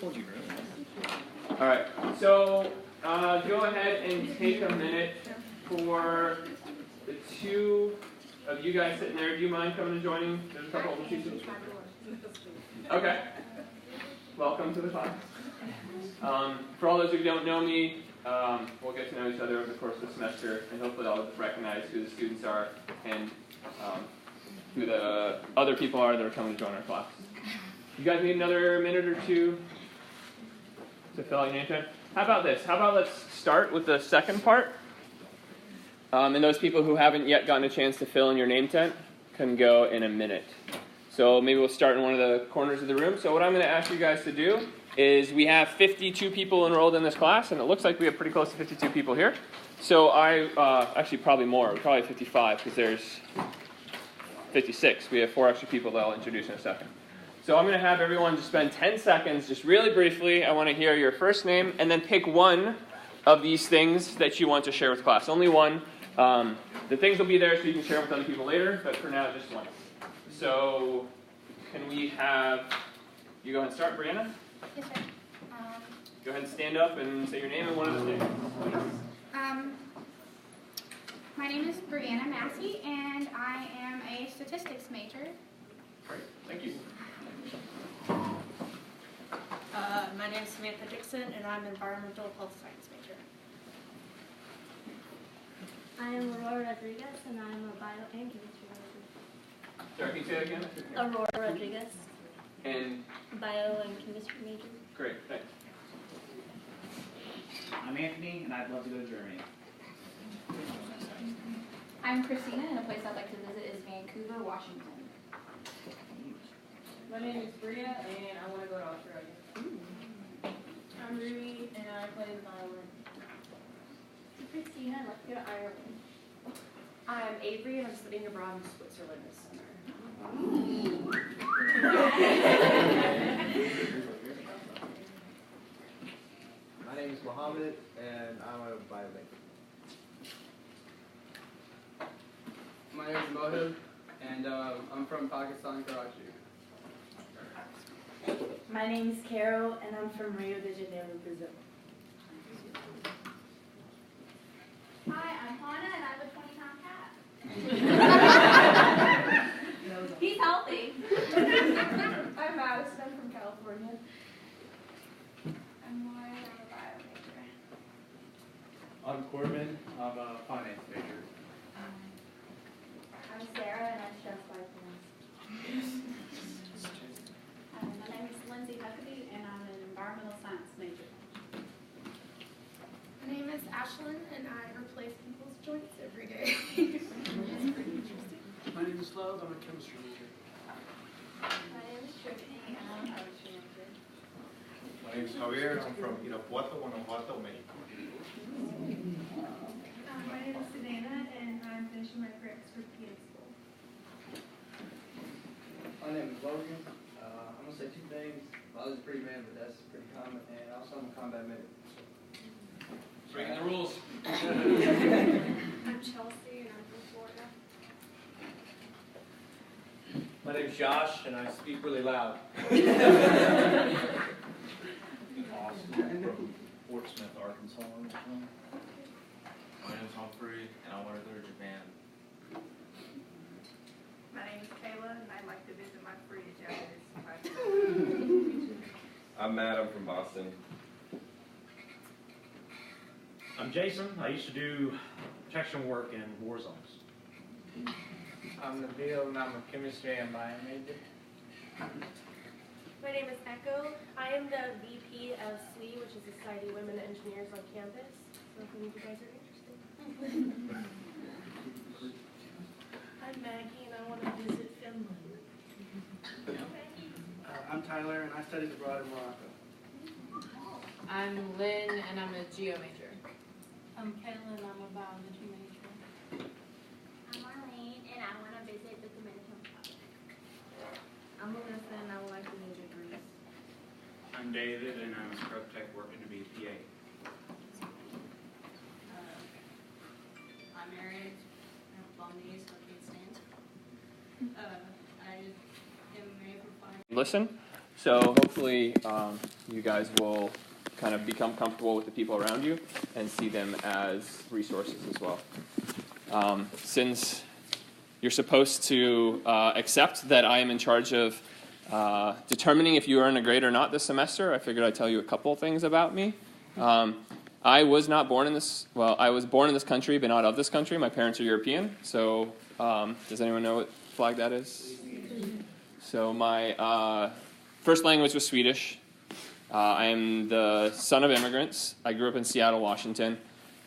told you earlier. All right, so go ahead and take a minute for the two of you guys sitting there. Do you mind coming and joining? There's a couple of teachers. Okay. Welcome to the class. For all those who don't know me, we'll get to know each other over the course of the semester, and hopefully I'll recognize who the students are and who the other people are that are coming to join our class. You guys need another minute or two to fill out your name tag? How about this? How about let's start with the second part? And those people who haven't yet gotten a chance to fill in your name tent can go in a minute. So maybe we'll start in one of the corners of the room. So what I'm going to ask you guys to do is we have 52 people enrolled in this class, and it looks like we have pretty close to 52 people here. So actually probably more, probably 55, because there's 56. We have 4 extra people that I'll introduce in a second. So I'm going to have everyone just spend 10 seconds, just really briefly. I want to hear your first name, and then pick one of these things that you want to share with class. Only one. The things will be there so you can share them with other people later, but for now, just one. So can we have you go ahead and start, Brianna? Yes, sir. Go ahead and stand up and say your name and one of the things. My name is Brianna Massey, and I am a statistics major. Great, thank you. My name is Samantha Dixon, and I'm an environmental health science major. I am Aurora Rodriguez, and I'm a bio and chemistry major. Sorry, can you say that again? Aurora Rodriguez, And bio and chemistry major. great, thanks. I'm Anthony, and I'd love to go to Germany. I'm Christina, and a place I'd like to visit is Vancouver, Washington. My name is Bria, and I want to go to Australia. I'm Ruby, and I play the violin. Christina, I'd like to go to Ireland. I'm Avery, and I'm studying abroad in Switzerland this summer. My name is Mohammed, and I'm a biomaker. My name is Mohib, and I'm from Pakistan, Karachi. My name is Carol, and I'm from Rio de Janeiro, Brazil. Hi, I'm Hannah, and I have a 20-pound cat. He's healthy. I'm Madison. I'm from California. I'm Lauren. I'm a bio major. I'm Corbin. I'm a finance major. I'm Sarah, and I'm chef by My name is Lindsay Huckabee, and I'm an environmental science major. My name is Ashlyn, and I replace people's joints every day. It's pretty interesting. My name is Love. I'm a chemistry major. My name is Tiffany, and I'm a chemistry major. My name is Javier. I'm from Irapuato, Guanajuato, Mexico. My name is Savannah, and I'm finishing my preps for PA school. My name is Logan. I'm going to say 2 things. I was a pretty man, but that's pretty common. And also, I'm a combat medic. Breaking the rules. I'm Chelsea, and I'm from Florida. My name's Josh, and I speak really loud. Austin from Fort Smith, Arkansas. My name is Humphrey, and I want to go to Japan. My name is Kayla, and I'd like to visit my fridge after this. I'm Matt. I'm from Boston. I'm Jason. I used to do protection work in war zones. I'm Nabil, and I'm a chemistry and bio major. My name is Echo. I am the VP of SWE, which is Society of Women Engineers on campus. So if any of you guys are interested. I'm Maggie, and I want to visit Finland. I'm Tyler, and I studied abroad in Morocco. I'm Lynn, and I'm a geo major. I'm Kayla, and I'm a biology major. I'm Marlene, and I want to visit the Dominican Republic. I'm Melissa, and I would like to visit Greece. I'm David, and I'm a scrub tech working to be a PA. I'm Marion. I'm Bolognese, so I can stand. I am married for 5 years. Listen. So hopefully you guys will kind of become comfortable with the people around you and see them as resources as well. Since you're supposed to accept that I am in charge of determining if you earn a grade or not this semester, I figured I'd tell you a couple things about me. I was not born in this, well, I was born in this country, but not of this country. My parents are European. So does anyone know what flag that is? So my first language was Swedish. I am the son of immigrants. I grew up in Seattle, Washington,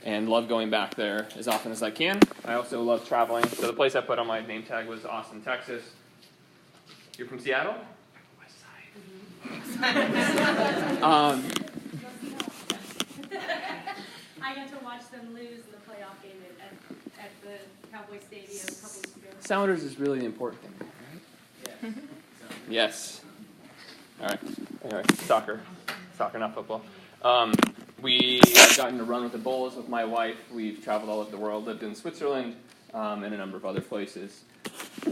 and love going back there as often as I can. I also love traveling. So the place I put on my name tag was Austin, Texas. You're from Seattle? West Side. I got to watch them lose the playoff game at the Cowboy Stadium a couple weeks ago. Sounders is really the important thing, right? Yes. All right. Anyway, soccer, not football. I've gotten to run with the Bulls with my wife. We've traveled all over the world, lived in Switzerland and a number of other places.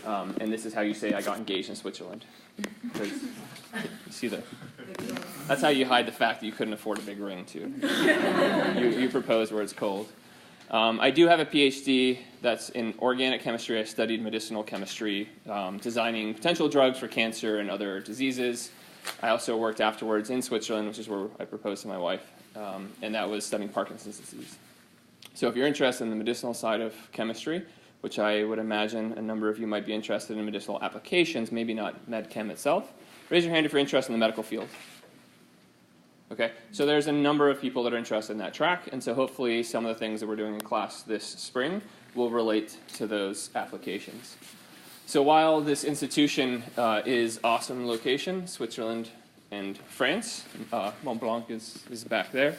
And this is how you say I got engaged in Switzerland. Because you see that's how you hide the fact that you couldn't afford a big ring, too. You propose where it's cold. I do have a PhD that's in organic chemistry. I studied medicinal chemistry, designing potential drugs for cancer and other diseases. I also worked afterwards in Switzerland, which is where I proposed to my wife, and that was studying Parkinson's disease. So if you're interested in the medicinal side of chemistry, which I would imagine a number of you might be interested in medicinal applications, maybe not medchem itself, raise your hand if you're interested in the medical field. Okay, so there's a number of people that are interested in that track, and so hopefully some of the things that we're doing in class this spring will relate to those applications. So while this institution is awesome location, Switzerland and France, Mont Blanc is back there.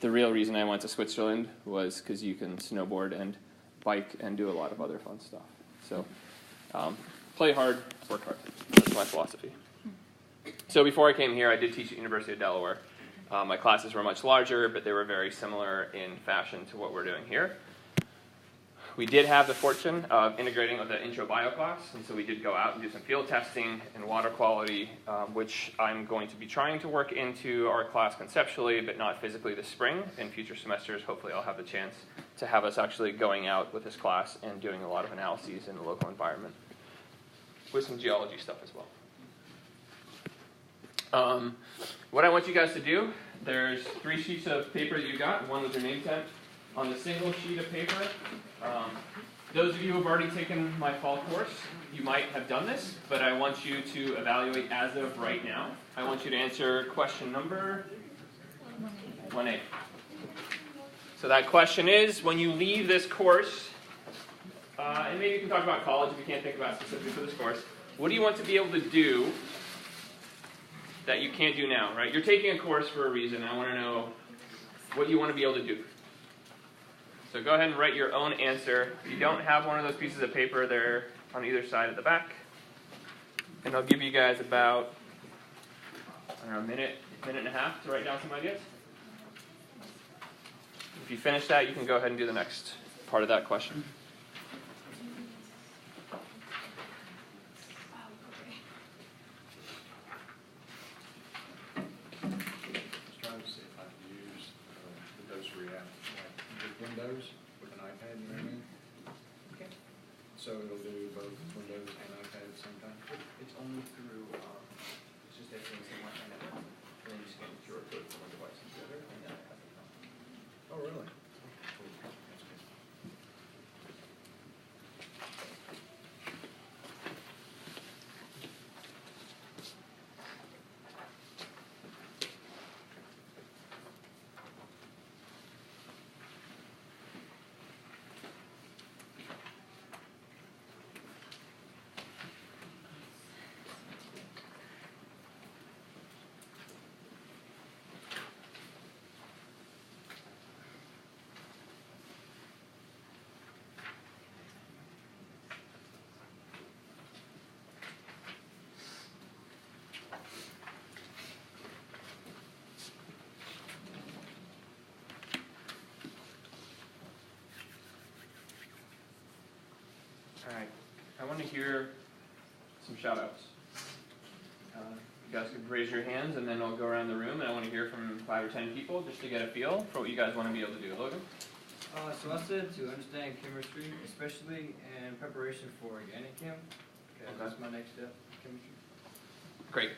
The real reason I went to Switzerland was because you can snowboard and bike and do a lot of other fun stuff. So play hard, work hard. That's my philosophy. So before I came here, I did teach at University of Delaware. My classes were much larger, but they were very similar in fashion to what we're doing here. We did have the fortune of integrating with the intro bio class, and so we did go out and do some field testing and water quality, which I'm going to be trying to work into our class conceptually, but not physically this spring. In future semesters, hopefully I'll have the chance to have us actually going out with this class and doing a lot of analyses in the local environment with some geology stuff as well. What I want you guys to do, there's 3 sheets of paper that you got, one with your name tag. On the single sheet of paper, those of you who have already taken my fall course, you might have done this, but I want you to evaluate as of right now. I want you to answer question number 1A. So that question is, when you leave this course, and maybe you can talk about college if you can't think about specifically for this course, what do you want to be able to do that you can't do now, right? You're taking a course for a reason. I want to know what you want to be able to do. So go ahead and write your own answer. If you don't have one of those pieces of paper, they're on either side of the back. And I'll give you guys about, I don't know, a minute and a half to write down some ideas. If you finish that, you can go ahead and do the next part of that question. Windows with an iPad, you know what I mean? Okay. So it'll do both Windows and iPad at the same time? It's only through, it's just everything in one hand, and then you scan the QR code from one device to the other, and then it has it come. Oh, really? Cool. That's good. All right, I want to hear some shout-outs. You guys can raise your hands, and then I'll go around the room, and I want to hear from 5 or 10 people just to get a feel for what you guys want to be able to do. Logan? So I said to understand chemistry, especially in preparation for organic chem, because that's my next step, chemistry. Great.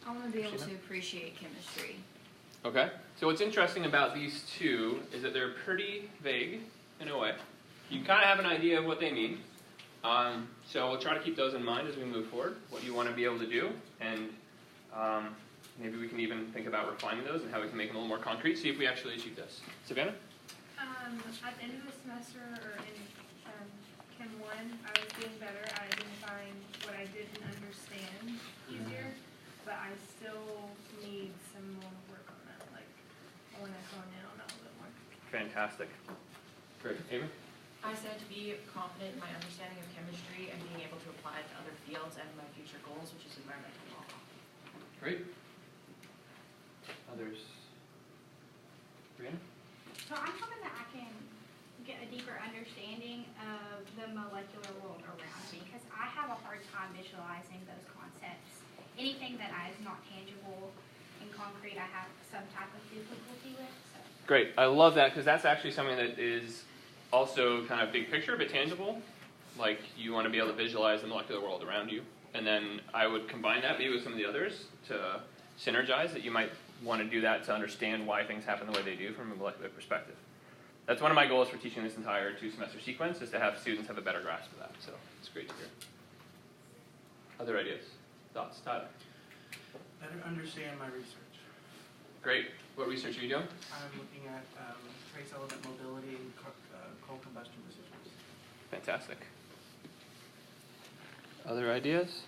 I want to be able to appreciate chemistry. Okay. So what's interesting about these two is that they're pretty vague in a way. You kind of have an idea of what they mean. So we'll try to keep those in mind as we move forward, what you want to be able to do, and maybe we can even think about refining those and how we can make them a little more concrete, see if we actually achieve this. Savannah? At the end of the semester, or in Chem 1, I was getting better at identifying what I didn't understand easier, but I still need some more work on that. Like, I want to hone in on that a little bit more. Fantastic. Great. Amy? I said to be confident in my understanding of chemistry and being able to apply it to other fields and my future goals, which is environmental law. Great. Others? Brianna? So I'm hoping that I can get a deeper understanding of the molecular world around me, because I have a hard time visualizing those concepts. Anything that is not tangible and concrete, I have some type of difficulty with. So. Great. I love that, because that's actually something that is also kind of big picture, but tangible. Like, you want to be able to visualize the molecular world around you. And then I would combine that maybe with some of the others to synergize, that you might want to do that to understand why things happen the way they do from a molecular perspective. That's one of my goals for teaching this entire 2-semester sequence, is to have students have a better grasp of that. So it's great to hear. Other ideas? Thoughts? Tyler? Better understand my research. Great. What research are you doing? I'm looking at trace element mobility and coal combustion residuals. Fantastic. Other ideas?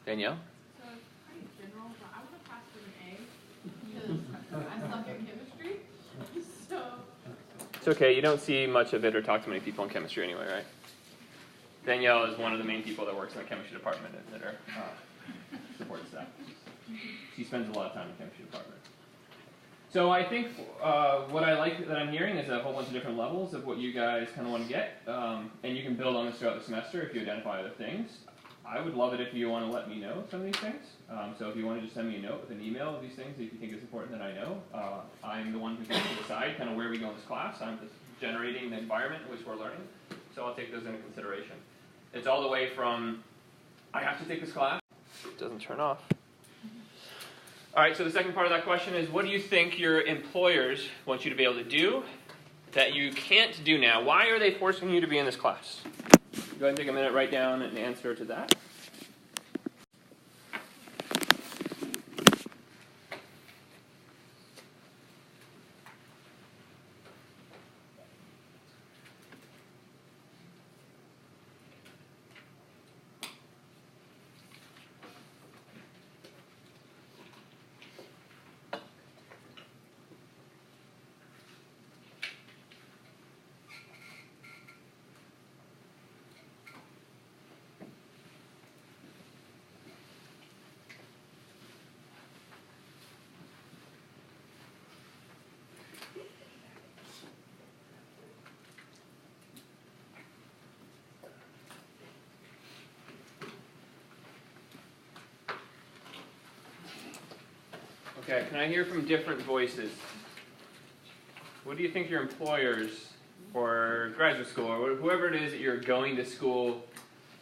Danielle? So it's pretty general, but I want to pass with an A because I suck at chemistry. So. It's okay. You don't see much of it or talk to many people in chemistry anyway, right? Danielle is one of the main people that works in the chemistry department that are support staff. She spends a lot of time in the chemistry department. So I think what I like that I'm hearing is a whole bunch of different levels of what you guys kind of want to get, and you can build on this throughout the semester if you identify other things. I would love it if you want to let me know some of these things. So if you want to just send me a note with an email of these things that you think is important that I know. I'm the one who gets to decide kind of where we go in this class. I'm just generating the environment in which we're learning, so I'll take those into consideration. It's all the way from, I have to take this class. It doesn't turn off. All right, so the second part of that question is, what do you think your employers want you to be able to do that you can't do now? Why are they forcing you to be in this class? Go ahead and take a minute, write down an answer to that. Okay, can I hear from different voices? What do you think your employers or graduate school or whoever it is that you're going to school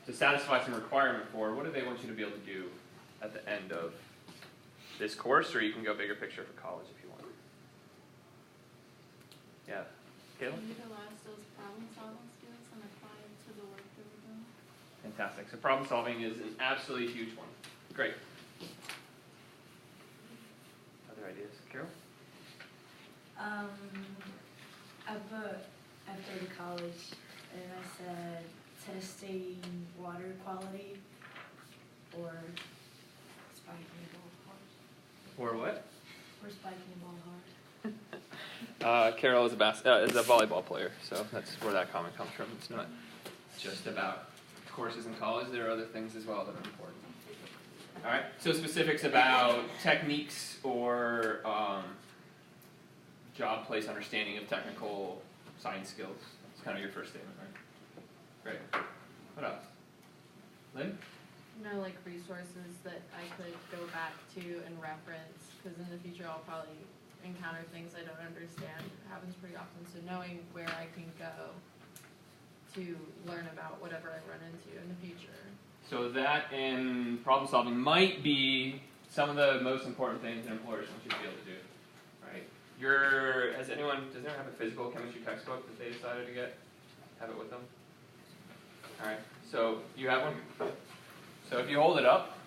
to satisfy some requirement for, what do they want you to be able to do at the end of this course, or you can go bigger picture for college if you want. Yeah, Caleb? Utilize those problem-solving skills and apply it to the work that we're doing. Fantastic. So problem solving is an absolutely huge one. Great. Other ideas? Carol? After college, and I said testing water quality or spiking a ball hard. Or what? Or spiking a ball hard. Carol is a volleyball player, so that's where that comment comes from. It's not just about courses in college. There are other things as well that are important. All right. So specifics about techniques or job place understanding of technical science skills. That's kind of your first statement, right? Great. What else? Lynn? know, like resources that I could go back to and reference, because in the future I'll probably encounter things I don't understand. It happens pretty often, so knowing where I can go to learn about whatever I run into in the future. So that and problem solving might be some of the most important things an employer wants you to be able to do, right? Does anyone have a physical chemistry textbook that they decided to have it with them? All right, so you have one? So if you hold it up,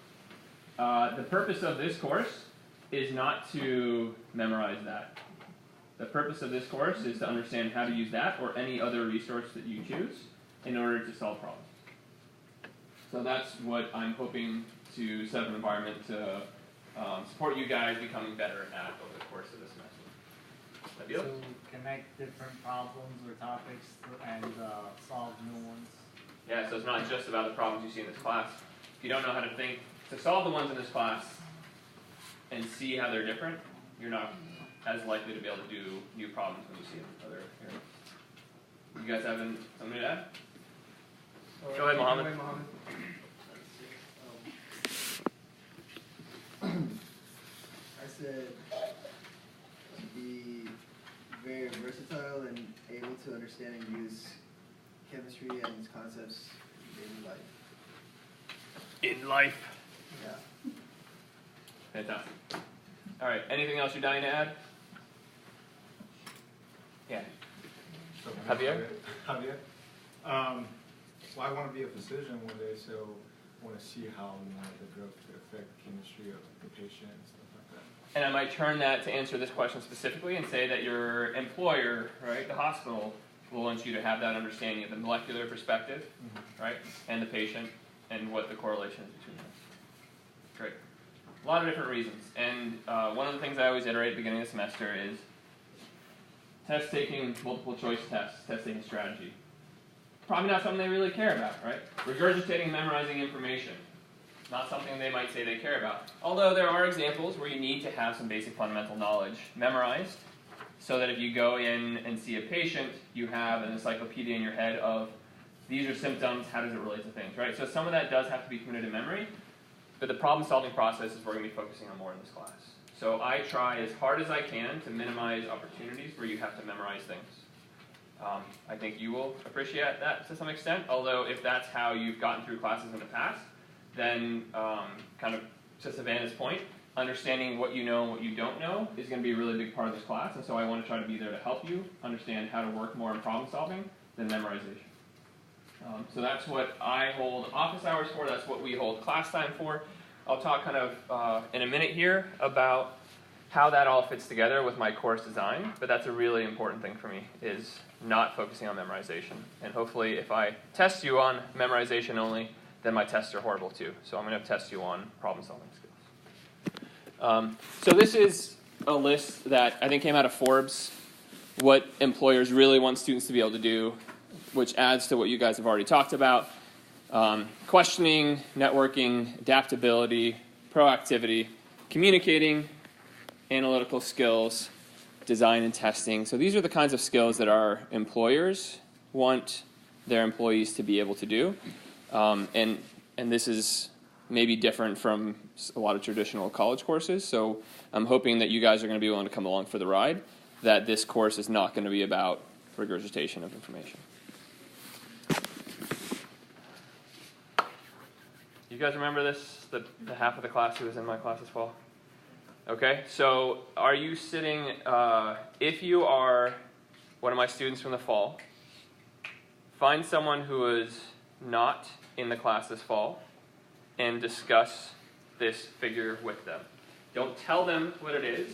the purpose of this course is not to memorize that. The purpose of this course is to understand how to use that or any other resource that you choose in order to solve problems. So that's what I'm hoping to set up an environment to support you guys becoming better at over the course of this semester. That deal? So connect different problems or topics and solve new ones. Yeah, so it's not just about the problems you see in this class. If you don't know how to think, to solve the ones in this class and see how they're different, you're not as likely to be able to do new problems when you see them in other areas. You guys have something to add? Go ahead, Mohammed. I said to be very versatile and able to understand and use chemistry and its concepts in life. In life. Yeah. Fantastic. All right, anything else you're dying to add? Yeah. Javier? Javier. Well, I want to be a physician one day, so I want to see how the drug could affect the chemistry of the patient and stuff like that. And I might turn that to answer this question specifically and say that your employer, right, the hospital, will want you to have that understanding of the molecular perspective, right, and the patient, and what the correlation is between them. Great. A lot of different reasons. And one of the things I always iterate at the beginning of the semester is test taking, multiple choice tests, test taking strategy. Probably not something they really care about, right? Regurgitating, memorizing information. Not something they might say they care about. Although there are examples where you need to have some basic fundamental knowledge memorized so that if you go in and see a patient, you have an encyclopedia in your head of these are symptoms, how does it relate to things, right? So some of that does have to be committed to memory, but the problem-solving process is we're going to be focusing on more in this class. So I try as hard as I can to minimize opportunities where you have to memorize things. I think you will appreciate that to some extent, although if that's how you've gotten through classes in the past, then kind of to Savannah's point, understanding what you know and what you don't know is going to be a really big part of this class, and so I want to try to be there to help you understand how to work more in problem solving than memorization. So that's what I hold office hours for, that's what we hold class time for. I'll talk kind of in a minute here about how that all fits together with my course design, but that's a really important thing for me, is not focusing on memorization. And hopefully if I test you on memorization only, then my tests are horrible too. So I'm going to test you on problem-solving skills. So this is a list that I think came out of Forbes, what employers really want students to be able to do, which adds to what you guys have already talked about. Questioning, networking, adaptability, proactivity, communicating, analytical skills, design and testing. So these are the kinds of skills that our employers want their employees to be able to do. And this is maybe different from a lot of traditional college courses. So I'm hoping that you guys are going to be willing to come along for the ride, that this course is not going to be about regurgitation of information. You guys remember this, the half of the class who was in my class this fall? Okay, so are you sitting, if you are one of my students from the fall, find someone who is not in the class this fall and discuss this figure with them. Don't tell them what it is.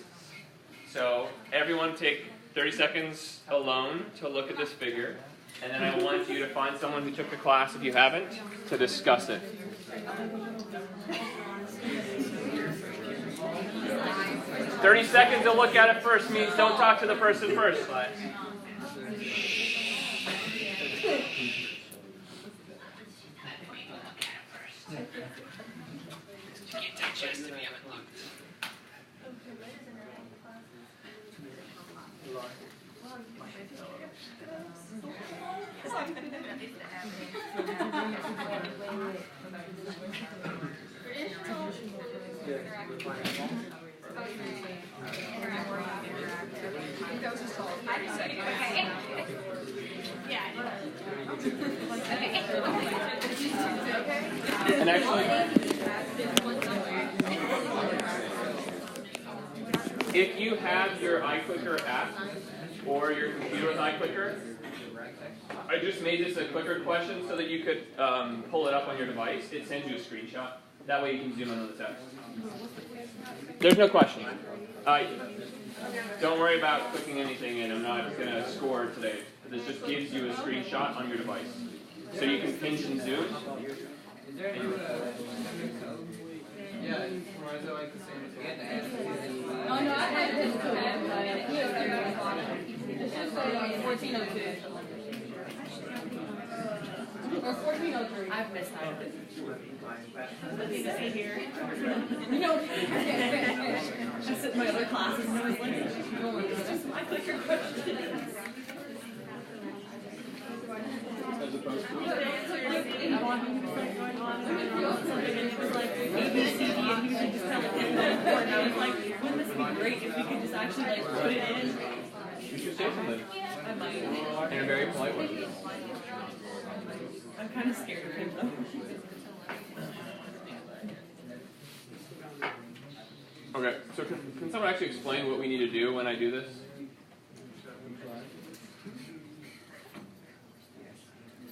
So everyone take 30 seconds alone to look at this figure, and then I want you to find someone who took the class, if you haven't, to discuss it. 30 seconds to look at it first means don't talk to the person first. And actually, if you have your iClicker app or your computer with iClicker, I just made this a clicker question so that you could pull it up on your device. It sends you a screenshot. That way you can zoom in on the text. There's no question. Don't worry about clicking anything in. I'm not going to score today. This just gives you a screenshot on your device. So you can pinch and zoom. Is there any yeah, or is it like the same as Oh no, I had this too. It's just 1402. Or 1403. I've missed that. Here. You know, I sit in my other classes and I was like, it's just my clicker question. As opposed to? I want him to start going on and it was like A, B, C, D, and he would just tell it and I was like, wouldn't this be great if we could just actually like put it in? You should say something. I might. In a very polite way. I'm kind of scared of him though. Okay, so can someone actually explain what we need to do when I do this?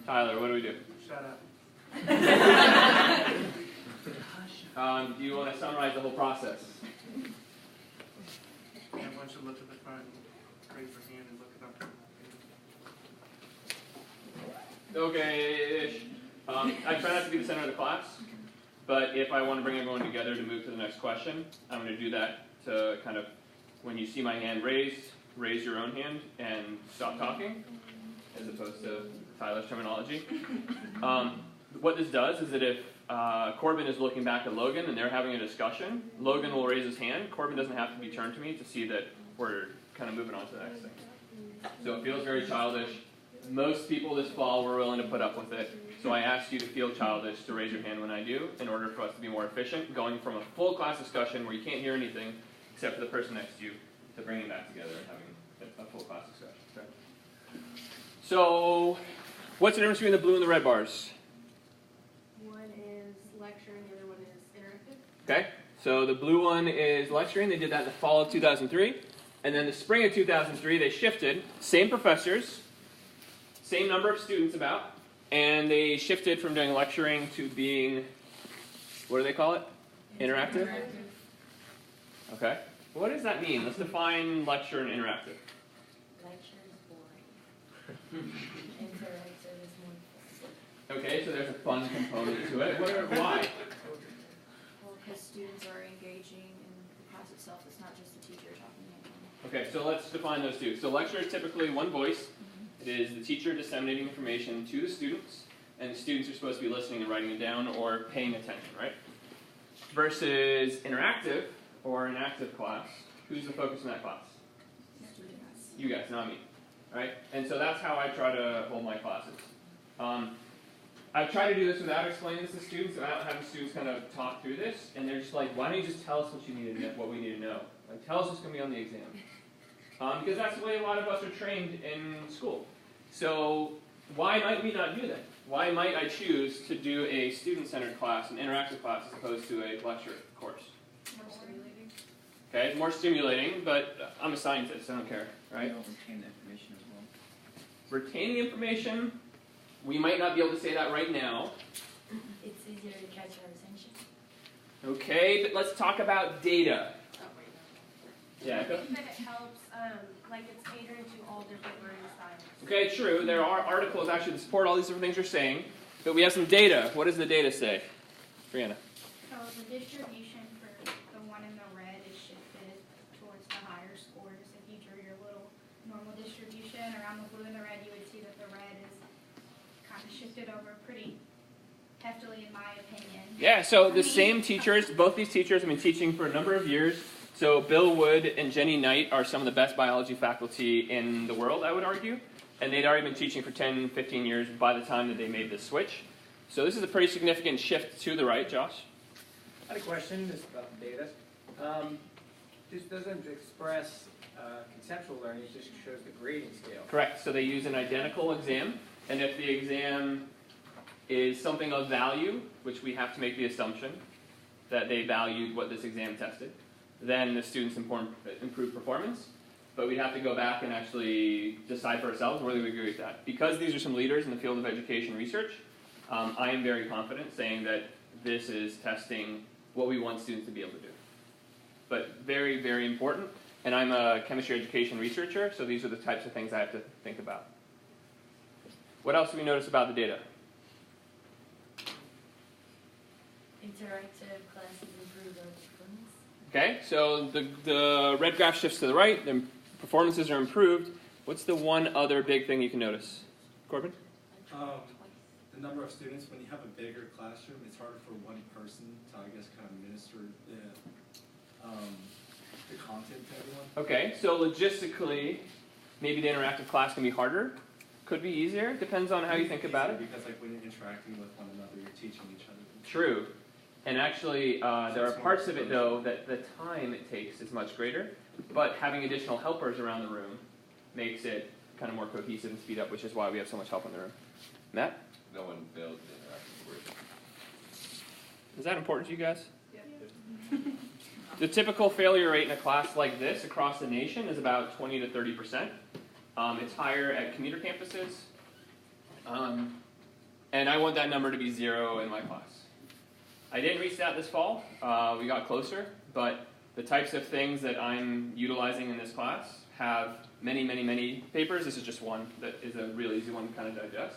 Tyler, what do we do? Shut up. Do you want to summarize the whole process? Everyone should look at the front, raise your hand, and look it up. Okay-ish. I try not to be the center of the class, but if I want to bring everyone together to move to the next question, I'm going to do that to kind of, when you see my hand raised, raise your own hand and stop talking, as opposed to Tyler's terminology. What this does is that if Corbin is looking back at Logan and they're having a discussion, Logan will raise his hand. Corbin doesn't have to be turned to me to see that we're kind of moving on to the next thing. So it feels very childish. Most people this fall were willing to put up with it. So I asked you to feel childish to raise your hand when I do, in order for us to be more efficient, going from a full class discussion where you can't hear anything except for the person next to you, to bringing that together and having a full class discussion. Okay. So, what's the difference between the blue and the red bars? One is lecture and the other one is interactive. Okay, so the blue one is lecturing. They did that in the fall of 2003. And then the spring of 2003, they shifted. Same professors, same number of students about, and they shifted from doing lecturing to being, what do they call it? Interactive? Okay. What does that mean? Let's define lecture and interactive. Lecture is boring. Interactive is more fun. Okay, so there's a fun component to it. Why? Well, because students are engaging in the class itself. It's not just the teacher talking at them. Okay, so let's define those two. So lecture is typically one voice. It is the teacher disseminating information to the students, and the students are supposed to be listening and writing it down or paying attention, right? Versus interactive, or an active class. Who's the focus in that class? Students. You guys, not me. Right? And so that's how I try to hold my classes. I try to do this without explaining this to students, without having students kind of talk through this, and they're just like, why don't you just tell us what you need to know, what we need to know? Like, tell us what's going to be on the exam. Because that's the way a lot of us are trained in school. So why might we not do that? Why might I choose to do a student-centered class, an interactive class, as opposed to a lecture course? More stimulating. Okay, it's more stimulating, but I'm a scientist, I don't care, right? Retain the information as well. Retaining information, we might not be able to say that right now. It's easier to catch our attention. Okay, but let's talk about data. Oh, wait, Yeah, go. I think that it helps, like it's catering to all different learning styles. Okay, true. There are articles actually that support all these different things you're saying, but we have some data. What does the data say? Brianna. So the distribution for the one in the red is shifted towards the higher scores. If you drew your little normal distribution around the blue and the red, you would see that the red is kind of shifted over pretty heftily, in my opinion. Yeah, so the same teachers, both these teachers have been teaching for a number of years. So Bill Wood and Jenny Knight are some of the best biology faculty in the world, I would argue. And they'd already been teaching for 10, 15 years by the time that they made this switch. So this is a pretty significant shift to the right. Josh? I had a question just about the data. This doesn't express conceptual learning, it just shows the grading scale. Correct. So they use an identical exam, and if the exam is something of value, which we have to make the assumption that they valued what this exam tested, then the students improve performance. But we'd have to go back and actually decide for ourselves whether we agree with that. Because these are some leaders in the field of education research, I am very confident saying that this is testing what we want students to be able to do. But very, very important. And I'm a chemistry education researcher, so these are the types of things I have to think about. What else do we notice about the data? Interactive classes improve our performance. Okay, so the red graph shifts to the right, the performances are improved. What's the one other big thing you can notice? Corbin? The number of students, when you have a bigger classroom, it's harder for one person to, I guess, kind of administer the content to everyone. Okay, so logistically, maybe the interactive class can be harder. Could be easier. Depends on how you think about it. Because like when you're interacting with one another, you're teaching each other. True. And actually, there are parts of it, though, that the time it takes is much greater. But having additional helpers around the room makes it kind of more cohesive and speed up, which is why we have so much help in the room. Matt? No one builds interactive work. Is that important to you guys? Yeah. The typical failure rate in a class like this across the nation is about 20 to 30%. It's higher at commuter campuses. And I want that number to be 0 in my class. I didn't reach that this fall. We got closer. But the types of things that I'm utilizing in this class have many, many, many papers. This is just one that is a real easy one to kind of digest.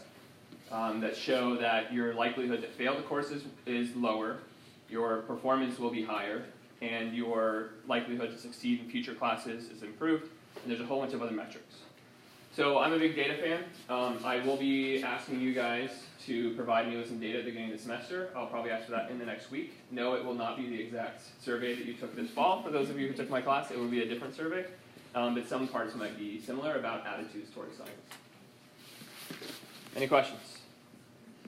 That show that your likelihood to fail the course is lower, your performance will be higher, and your likelihood to succeed in future classes is improved, and there's a whole bunch of other metrics. So I'm a big data fan. I will be asking you guys to provide me with some data at the beginning of the semester. I'll probably ask for that in the next week. No, it will not be the exact survey that you took this fall. For those of you who took my class, it will be a different survey, but some parts might be similar about attitudes towards science. Any questions?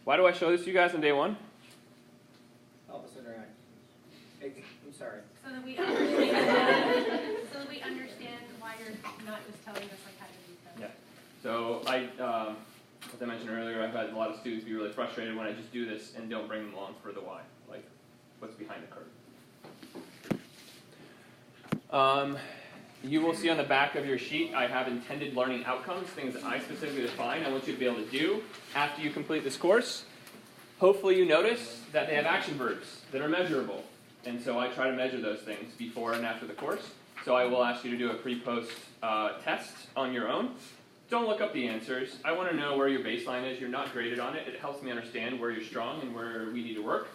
Why do I show this to you guys on day one? Help us interact. Hey, I'm sorry. So that we understand, why you're not just telling us like how to do stuff. Yeah. So as I mentioned earlier, I've had a lot of students be really frustrated when I just do this and don't bring them along for the why, like what's behind the curtain. You will see on the back of your sheet, I have intended learning outcomes, things that I specifically define. I want you to be able to do after you complete this course. Hopefully you notice that they have action verbs that are measurable. And so I try to measure those things before and after the course. So I will ask you to do a pre-post test on your own. Don't look up the answers. I want to know where your baseline is. You're not graded on it. It helps me understand where you're strong and where we need to work.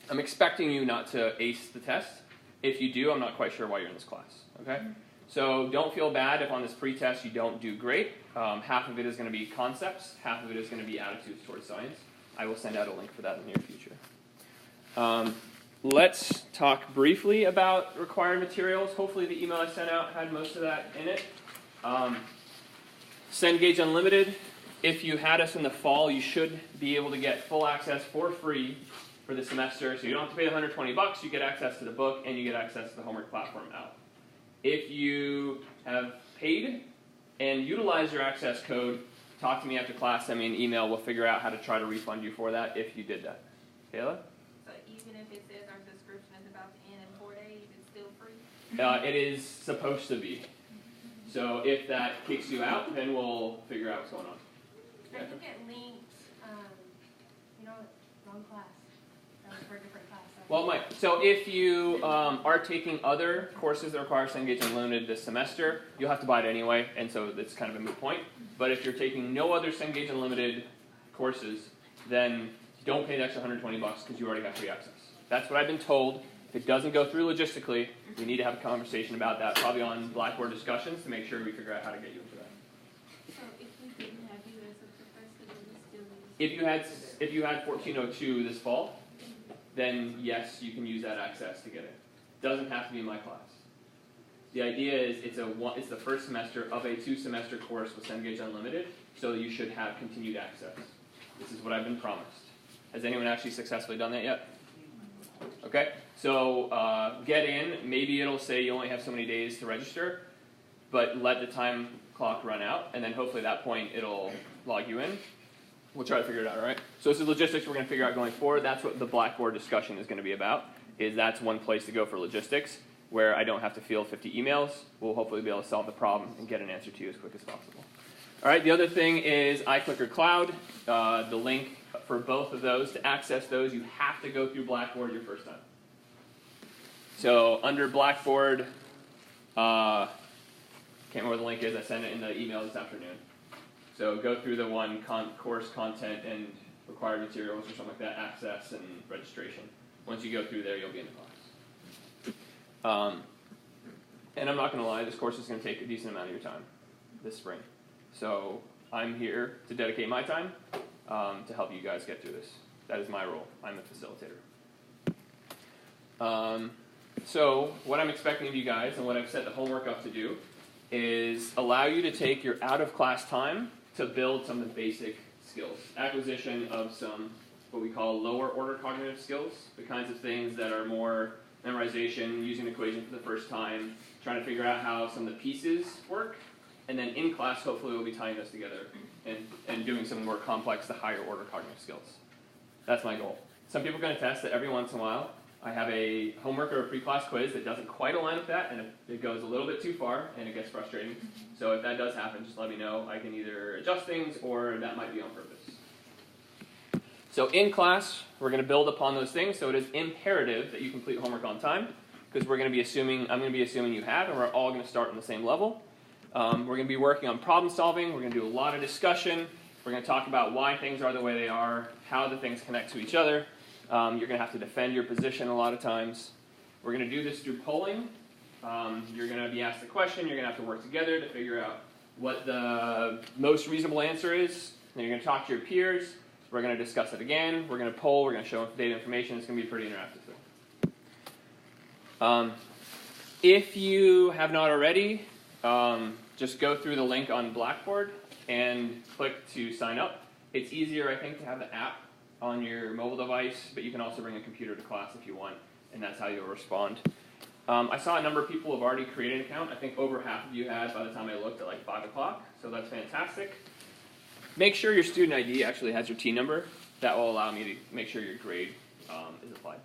I'm expecting you not to ace the test. If you do, I'm not quite sure why you're in this class. Okay? So don't feel bad if on this pre-test you don't do great. Half of it is going to be concepts. Half of it is going to be attitudes towards science. I will send out a link for that in the near future. Let's talk briefly about required materials. Hopefully the email I sent out had most of that in it. Cengage Unlimited. If you had us in the fall, you should be able to get full access for free for the semester. So you don't have to pay the $120. You get access to the book and you get access to the homework platform out. If you have paid and utilize your access code, talk to me after class, send me an email. We'll figure out how to try to refund you for that if you did that. Kayla? So even if it says our subscription is about to end in 4 days, it's still free? It is supposed to be. So if that kicks you out, then we'll figure out what's going on. I think it linked, wrong class. That was for a different class. Well, it might. So if you are taking other courses that require Cengage Unlimited this semester, you'll have to buy it anyway, and so it's kind of a moot point. But if you're taking no other Cengage Unlimited courses, then don't pay the extra $120 because you already have free access. That's what I've been told. If it doesn't go through logistically, we need to have a conversation about that, probably on Blackboard discussions, to make sure we figure out how to get you into that. So if we didn't have you as a professor, then we still use If you had 1402 this fall, then yes, you can use that access to get it. Doesn't have to be in my class. The idea is it's the first semester of a 2-semester course with Cengage Unlimited, so you should have continued access. This is what I've been promised. Has anyone actually successfully done that yet? Okay, so get in. Maybe it'll say you only have so many days to register, but let the time clock run out, and then hopefully at that point it'll log you in. We'll try to figure it out, all right? So this is logistics we're going to figure out going forward. That's what the Blackboard discussion is going to be about, is that's one place to go for logistics, where I don't have to field 50 emails. We'll hopefully be able to solve the problem and get an answer to you as quick as possible. All right, the other thing is iClicker Cloud. The link for both of those, to access those, you have to go through Blackboard your first time. So under Blackboard, can't remember what the link is, I sent it in the email this afternoon. So go through the one course content and required materials or something like that, access and registration. Once you go through there, you'll be in the class. And I'm not going to lie, this course is going to take a decent amount of your time this spring. So I'm here to dedicate my time to help you guys get through this. That is my role. I'm the facilitator. So what I'm expecting of you guys and what I've set the homework up to do is allow you to take your out-of-class time to build some of the basic skills. Acquisition of some what we call lower order cognitive skills, the kinds of things that are more memorization, using an equation for the first time, trying to figure out how some of the pieces work, and then in class hopefully we'll be tying those together and doing some more complex, the higher order cognitive skills. That's my goal. Some people are going to test that every once in a while. I have a homework or a pre-class quiz that doesn't quite align with that, and it goes a little bit too far, and it gets frustrating. So if that does happen, just let me know. I can either adjust things, or that might be on purpose. So in class, we're going to build upon those things, so it is imperative that you complete homework on time, because we're going to be assuming, I'm going to be assuming you have, and we're all going to start on the same level. We're going to be working on problem solving. We're going to do a lot of discussion. We're going to talk about why things are the way they are, how the things connect to each other. You're going to have to defend your position a lot of times. We're going to do this through polling. You're going to be asked a question. You're going to have to work together to figure out what the most reasonable answer is. Then you're going to talk to your peers. We're going to discuss it again. We're going to poll. We're going to show data information. It's going to be a pretty interactive thing. If you have not already, just go through the link on Blackboard and click to sign up. It's easier, I think, to have the app on your mobile device, but you can also bring a computer to class if you want, and that's how you'll respond. I saw a number of people have already created an account. I think over half of you had by the time I looked at like 5 o'clock, so that's fantastic. Make sure your student ID actually has your T number. That will allow me to make sure your grade is applied.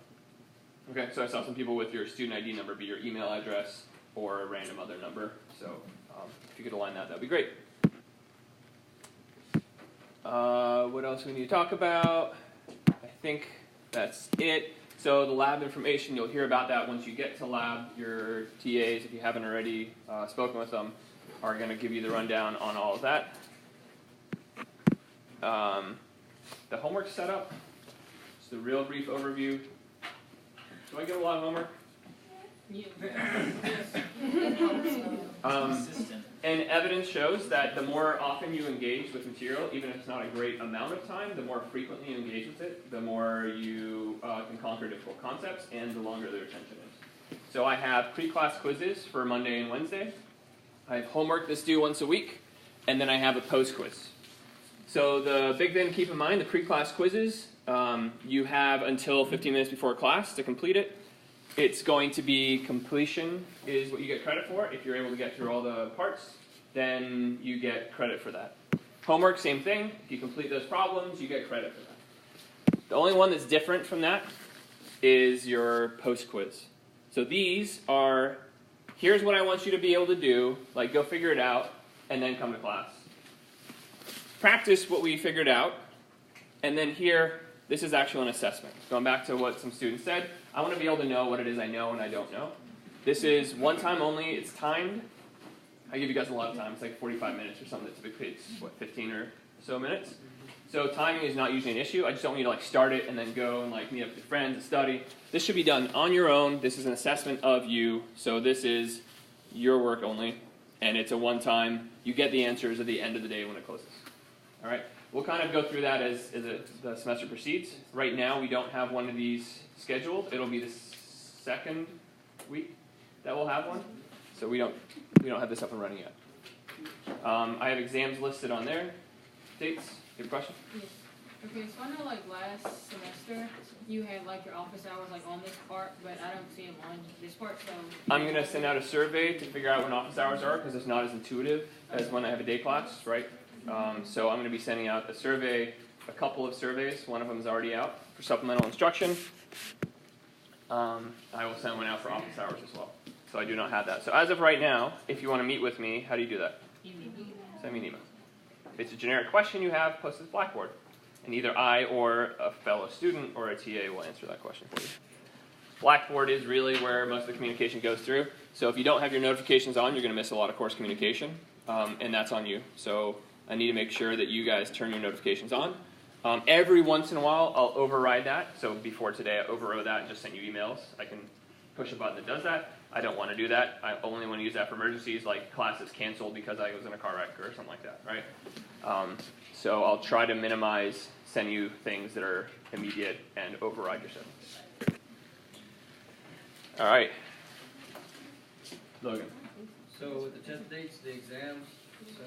Okay, so I saw some people with your student ID number be your email address or a random other number, so if you could align that, that would be great. What else we need to talk about? I think that's it. So the lab information, you'll hear about that once you get to lab. Your TAs, if you haven't already spoken with them, are going to give you the rundown on all of that. The homework setup, just a real brief overview. Do I get a lot of homework? And evidence shows that the more often you engage with material, even if it's not a great amount of time, the more frequently you engage with it, the more you can conquer difficult concepts, and the longer the retention is. So I have pre-class quizzes for Monday and Wednesday. I have homework that's due once a week, and then I have a post-quiz. So the big thing to keep in mind, the pre-class quizzes, you have until 15 minutes before class to complete it. It's going to be completion is what you get credit for. If you're able to get through all the parts, then you get credit for that. Homework, same thing. If you complete those problems, you get credit for that. The only one that's different from that is your post-quiz. So these are, here's what I want you to be able to do, like go figure it out, and then come to class. Practice what we figured out, and then here, this is actually an assessment. Going back to what some students said, I want to be able to know what it is I know and I don't know. This is one time only. It's timed. I give you guys a lot of time. It's like 45 minutes or something. Typically it's, what, 15 or so minutes? So timing is not usually an issue. I just don't want you to like start it and then go and like meet up with your friends and study. This should be done on your own. This is an assessment of you. So this is your work only. And it's a one-time. You get the answers at the end of the day when it closes. All right? We'll kind of go through that as the semester proceeds. Right now, we don't have one of these scheduled. It'll be the second week that we'll have one. So we don't have this up and running yet. I have exams listed on there. Dates? You have a question? Yes. Okay, so I know like last semester you had like your office hours like on this part, but I don't see them on this part, so. I'm going to send out a survey to figure out when office hours are because it's not as intuitive as when I have a day class, right? So I'm going to be sending out a survey, a couple of surveys. One of them is already out for supplemental instruction. I will send one out for office hours as well. So I do not have that. So as of right now, if you want to meet with me, how do you do that? Send me an email. If it's a generic question you have, post it to Blackboard. And either I or a fellow student or a TA will answer that question for you. Blackboard is really where most of the communication goes through. So if you don't have your notifications on, you're going to miss a lot of course communication. And that's on you. So I need to make sure that you guys turn your notifications on. Every once in a while, I'll override that. So before today, I overrode that and just sent you emails. I can push a button that does that. I don't want to do that. I only want to use that for emergencies, like classes canceled because I was in a car wreck or something like that, right? So I'll try to minimize, send you things that are immediate and override your settings. All right. Logan. So with the test dates, the exams, so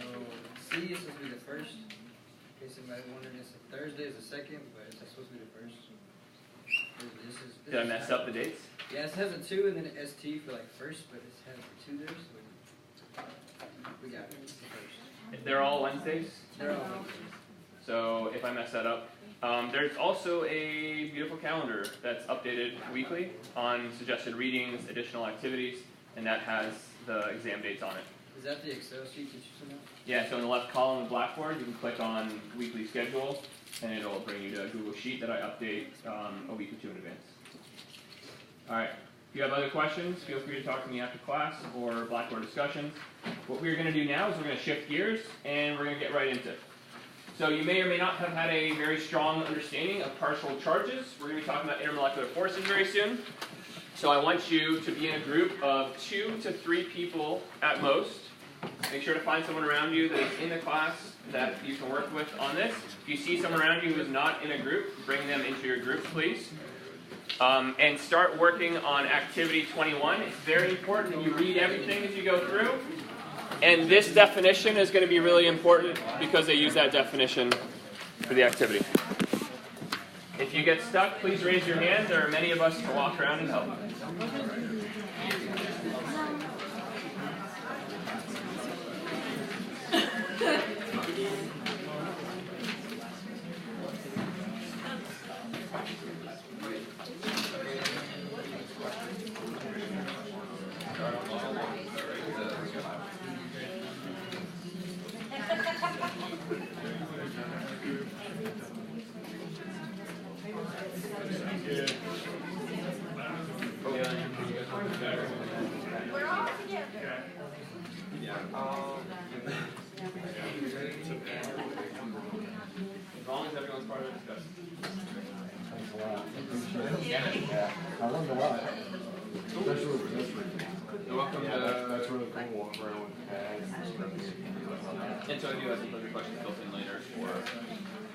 C is supposed to be the first. In case somebody wondered, it's Thursday is the second, but it's supposed to be the first. Did I mess up the dates? Yeah, it has a 2 and then an ST for like first, but it has a 2 there, so we got it. It's the first. If they're all Wednesdays? They're all Wednesdays. So if I mess that up, there's also a beautiful calendar that's updated weekly on suggested readings, additional activities, and that has the exam dates on it. Is that the Excel sheet that you sent out? Yeah, so in the left column of Blackboard, you can click on weekly schedule, and it'll bring you to a Google Sheet that I update a week or two in advance. All right, if you have other questions, feel free to talk to me after class or Blackboard discussions. What we're going to do now is we're going to shift gears, and we're going to get right into it. So you may or may not have had a very strong understanding of partial charges. We're going to be talking about intermolecular forces very soon. So I want you to be in a group of 2 to 3 people at most. Make sure to find someone around you that is in the class that you can work with on this. If you see someone around you who is not in a group, bring them into your group, please. And start working on activity 21. It's very important that you read everything as you go through. And this definition is going to be really important because they use that definition for the activity. If you get stuck, please raise your hand. There are many of us to walk around and help. We're all together. As long as everyone's part of the discussion. Thanks a lot. Appreciate it. Yeah. I learned a lot. Especially with this. Welcome Yeah, to... that's really cool. Walk around with tags and stuff. And so I do have some other questions built in later for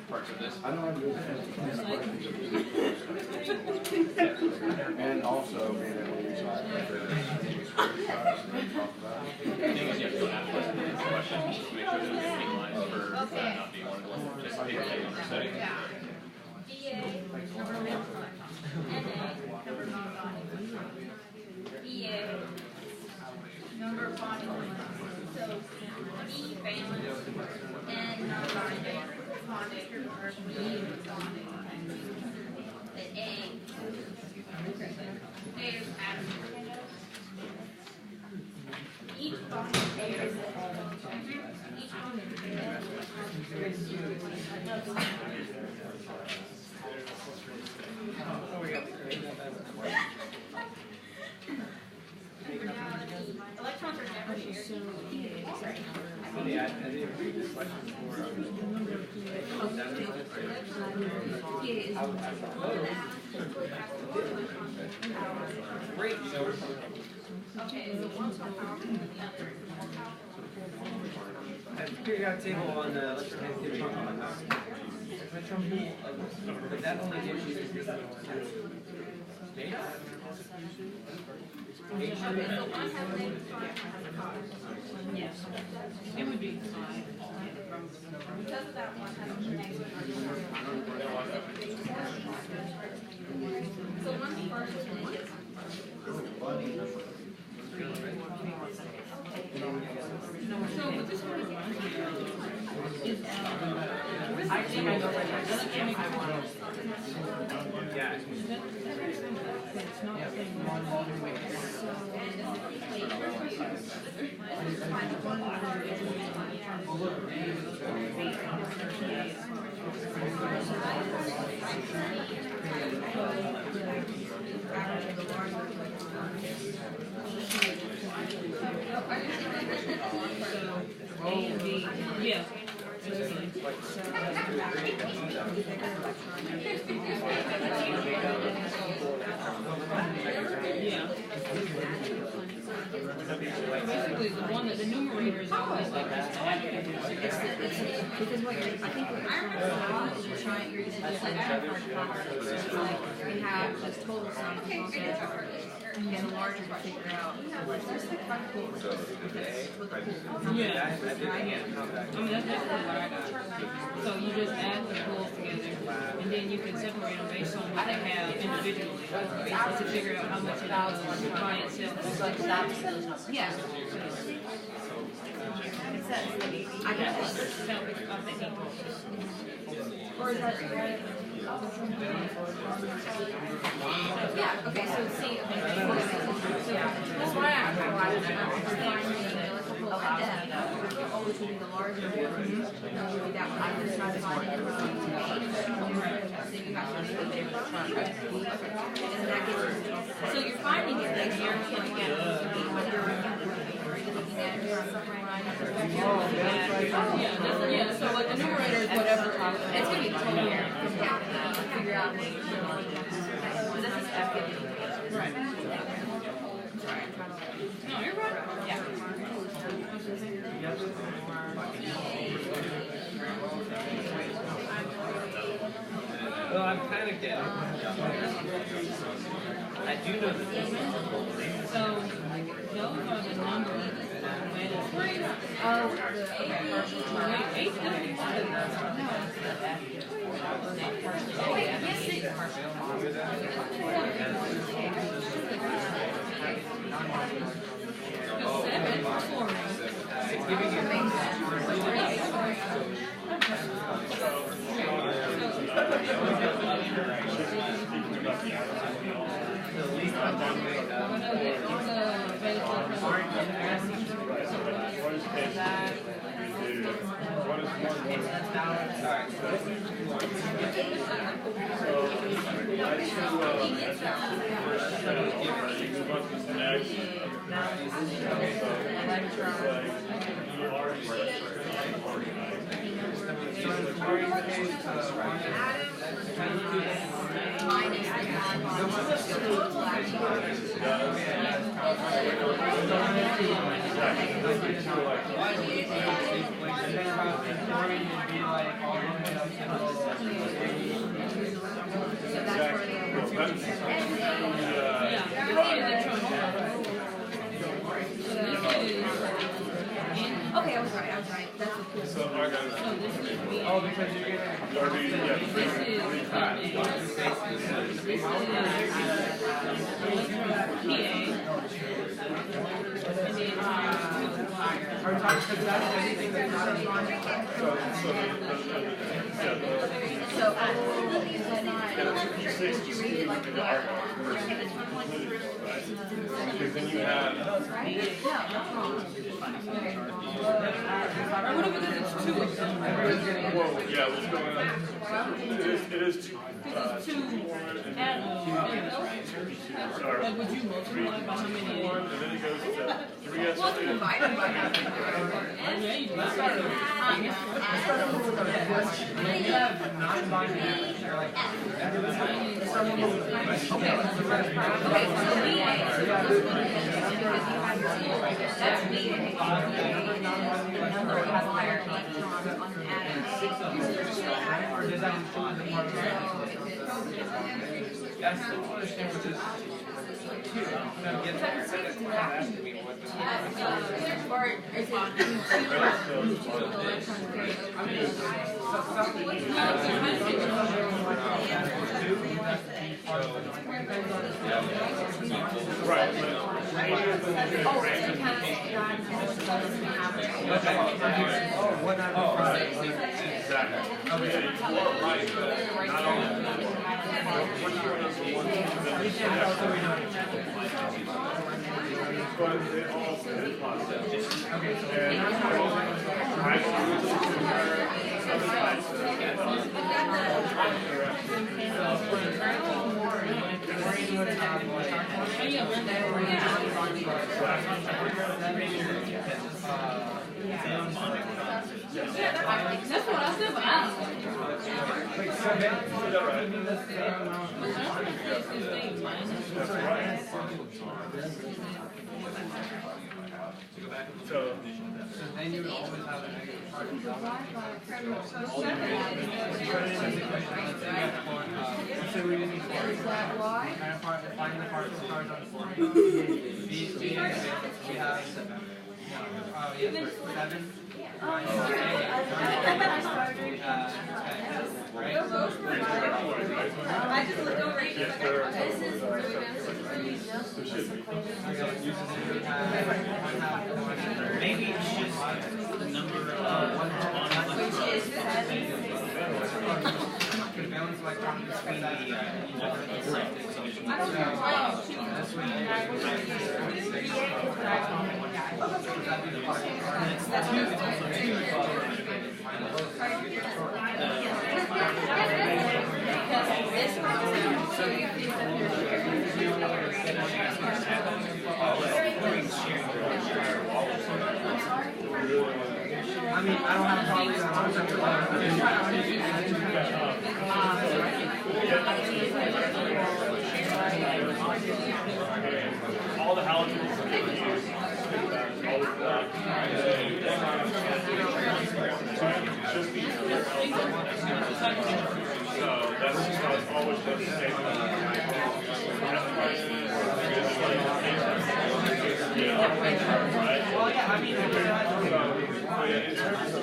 parts of this. I don't have and also being able to use The thing is you have to go ask questions to make sure that it's penalized for not being one of the ones that participate in the study. Number of body so E valence and non-binary bonded or B bonded. And A is atom. Each bond is each bond electrons are never shared. Okay, so one's more powerful than the other. Periodic table on the electronegativity. But that only gives you the data. Okay, so one has a Yes. It would be 5. Because of that one, that's the next one. So one's first and then gets So what this one reminds me of is I think I know what I want. Yeah. it's not the same one. A and B, yeah. Yeah. Basically, the one that the numerator is always like this. because what you're, I think what you're trying to solve is you're using this like hard power. So it's like we have this total sum of all the and the larger to figure out what's this like pool. Yeah. I mean, that's basically what I got. So you just add the pools together, and then you can separate them based on what they have individually to figure out how much it is by itself. Yeah. It says, I guess it's or is that yeah, okay, so see, okay, that's why I realized that always would be the larger one, that one, I just tried to find it, so you have to and that gets, so you're finding it that you're looking at yeah, so like the numerator is whatever, it's going to be total here, figure out what you're doing. This is F. Right. No, you're right. Yeah. Well, I'm kind of getting. I do know that. So those are the numbers. Oh, the eight It's giving you things. Okay, I was right. That's what cool. So I got it. Oh, because you're getting. Are we talking because that's anything that's not a So these are not. Did you read it like that? Because then you have. Right? No, that's wrong. Or what if it's two of them? Well, yeah, what's going on? It is two. Because it's two add-ons, right? Sorry. Like, would you multiply by how many? And then it goes to 3s. Well, it's divided by half. Yeah, you do. You have non-binary. Okay, so VA. That's VA. The number has higher electrons on the atom. Or does that include the part of the? That's the understand what this. Or is it That's what I said, but I don't So then you would always have a negative charge. Let's say we didn't need four. Find the particle charge on 4. We have 7. I just looked over it. Maybe it's just the number of Which is 7. I mean, I don't have a problem with all the halogens so that's always the same. Well, yeah, I mean, in terms of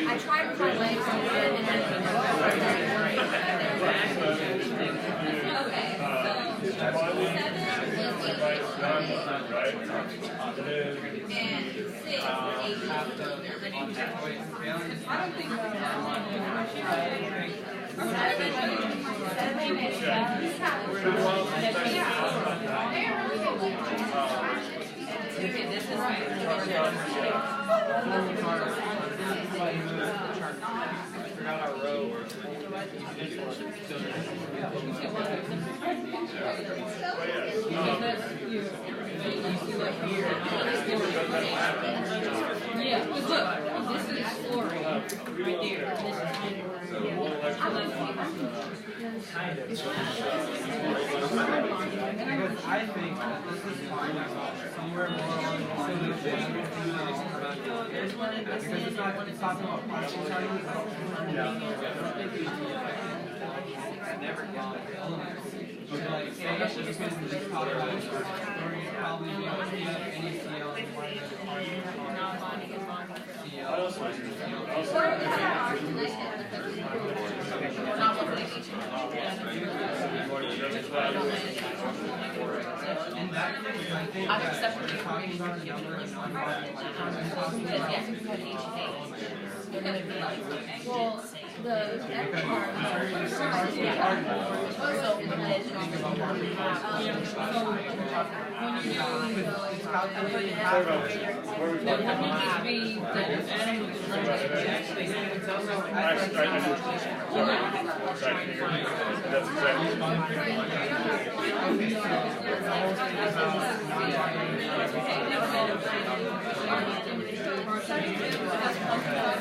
I tried with my legs on it and I didn't Yeah, because look, this is fluorine right there. This is because I think that this is fine somewhere more along the because it's not talking about particle charges. Never gone elements. But like, say you can just talk about it, probably be able to get any CL and I've accepted the talking about a number of they're going to be like, Well, the next part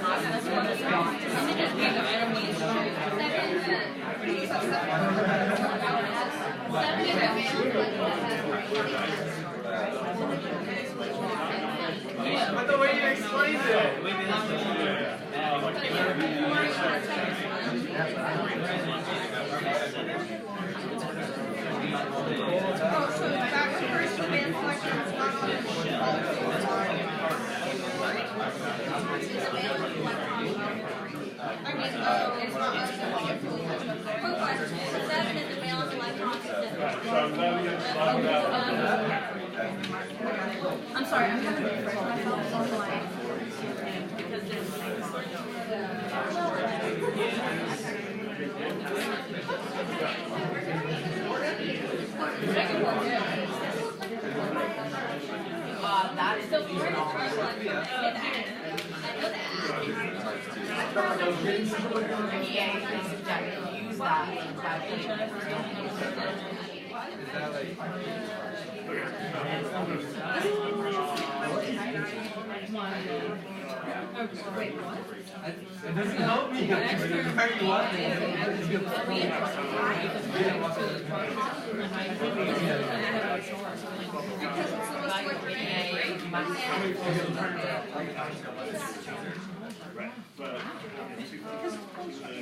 That's I'm sorry, I'm having to refresh myself online because there's that is the use It doesn't help me. Where you want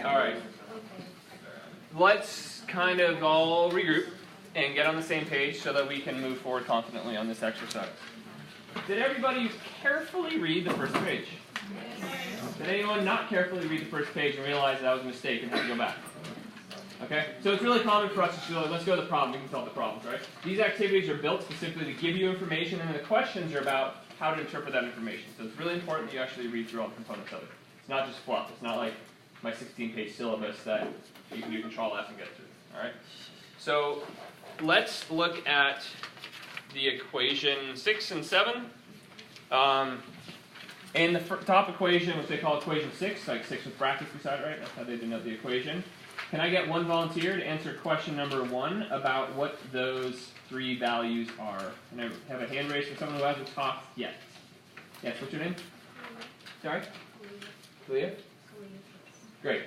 All right. Let's kind of all regroup and get on the same page so that we can move forward confidently on this exercise. Did everybody carefully read the first page? Did anyone not carefully read the first page and realize that was a mistake and have to go back? Okay? So it's really common for us to feel like, let's go to the problem, we can solve the problems, right? These activities are built specifically to give you information, and then the questions are about how to interpret that information. So it's really important that you actually read through all the components of it. It's not just fluff. It's not like my 16-page syllabus that you can do Control F and get through. All right? So let's look at the equation 6 and 7. In the top equation, which they call equation 6, like 6 with brackets beside it, right? That's how they denote the equation. Can I get one volunteer to answer question number 1 about what those 3 values are? Can I have a hand raised for someone who hasn't talked yet? Yes, what's your name? Sorry? Kalia? Great.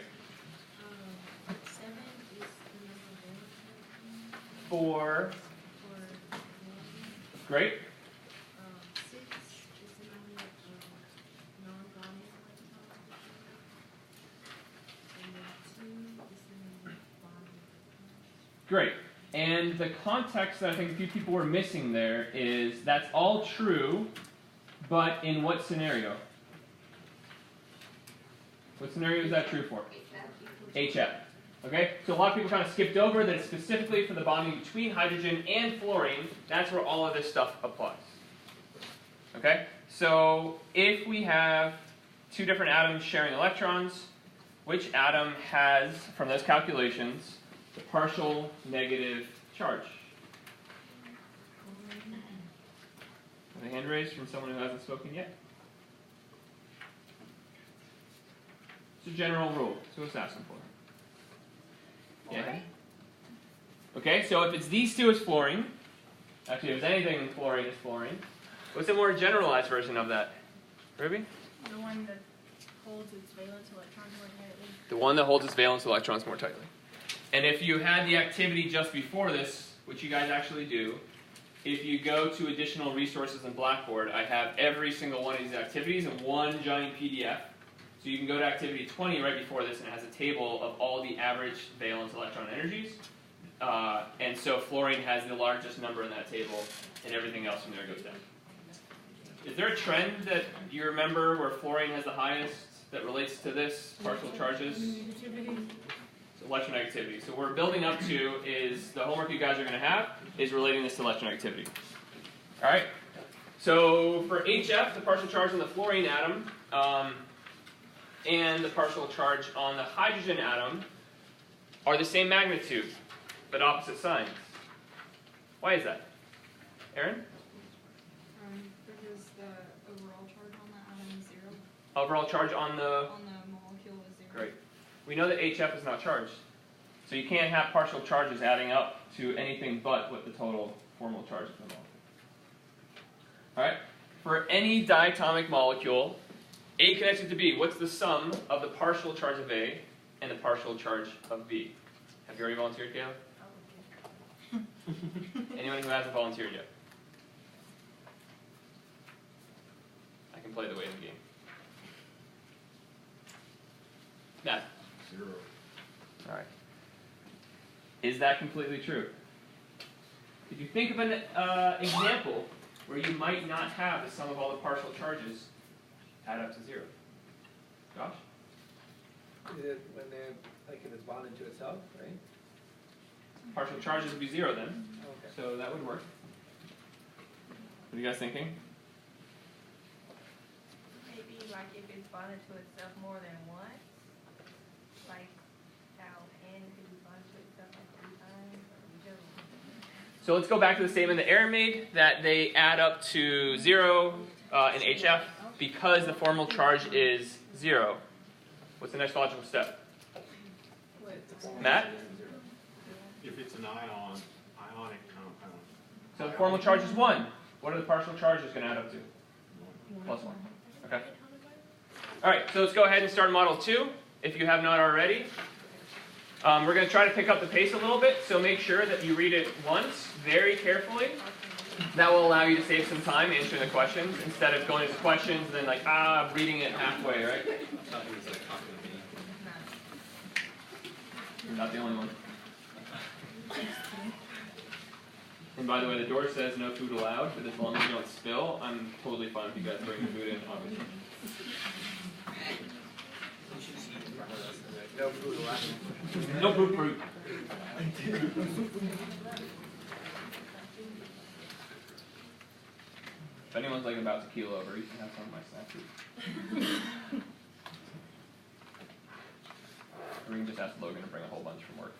7 is the number 4. Great. 6 is the number of non-bonding electrons. And then 2 is the number of bonding electrons. Great. And the context that I think a few people were missing there is that's all true, but in what scenario? What scenario is that true for? HF. Okay? So a lot of people kind of skipped over that it's specifically for the bonding between hydrogen and fluorine. That's where all of this stuff applies. Okay? So if we have 2 different atoms sharing electrons, which atom has, from those calculations, the partial negative charge? Have a hand raised from someone who hasn't spoken yet? It's a general rule. So what's asking for? Yeah. Okay, so if it's these 2, it's fluorine. Actually, if it's anything fluorine, it's fluorine. What's a more generalized version of that? Ruby? The one that holds its valence electrons more tightly. The one that holds its valence electrons more tightly. And if you had the activity just before this, which you guys actually do, if you go to additional resources in Blackboard, I have every single one of these activities in one giant PDF. So you can go to activity 20 right before this, and it has a table of all the average valence electron energies. And so fluorine has the largest number in that table, and everything else from there goes down. Is there a trend that you remember where fluorine has the highest that relates to this, partial charges? So electronegativity. So what we're building up to is the homework you guys are going to have is relating this to electronegativity. All right? So for HF, the partial charge on the fluorine atom, and the partial charge on the hydrogen atom are the same magnitude, but opposite signs. Why is that? Aaron? Because the overall charge on the atom is 0. Overall charge on the molecule is 0. Great. We know that HF is not charged. So you can't have partial charges adding up to anything but what the total formal charge of the molecule. Alright? For any diatomic molecule, A connected to B, what's the sum of the partial charge of A and the partial charge of B? Have you already volunteered, Caleb? Anyone who hasn't volunteered yet? I can play the waiting game. Matt? 0. All right. Is that completely true? Could you think of an example where you might not have the sum of all the partial charges add up to 0? Josh? Is it when they're, like if it's bonded to itself, right? Partial charges would be 0 then, Okay. so that would work. What are you guys thinking? Maybe like if it's bonded to itself more than once, like how N could be bonded to itself like 3 times, or So let's go back to the statement that Aaron made, that they add up to 0 in HF because the formal charge is 0. What's the next logical step? Matt? If it's an ionic compound. So the formal charge is 1. What are the partial charges going to add up to? +1. Okay. All right, so let's go ahead and start model 2, if you have not already. We're going to try to pick up the pace a little bit, so make sure that you read it once, very carefully. That will allow you to save some time answering the questions, instead of going to the questions and then reading it halfway, right? You're not the only one. And by the way, the door says no food allowed, but as long as you don't spill, I'm totally fine if you guys bring the food in, obviously. No food allowed. No poop fruit. If anyone's like about to keel over, you can have some of my snack food. Or we can just ask Logan to bring a whole bunch from work.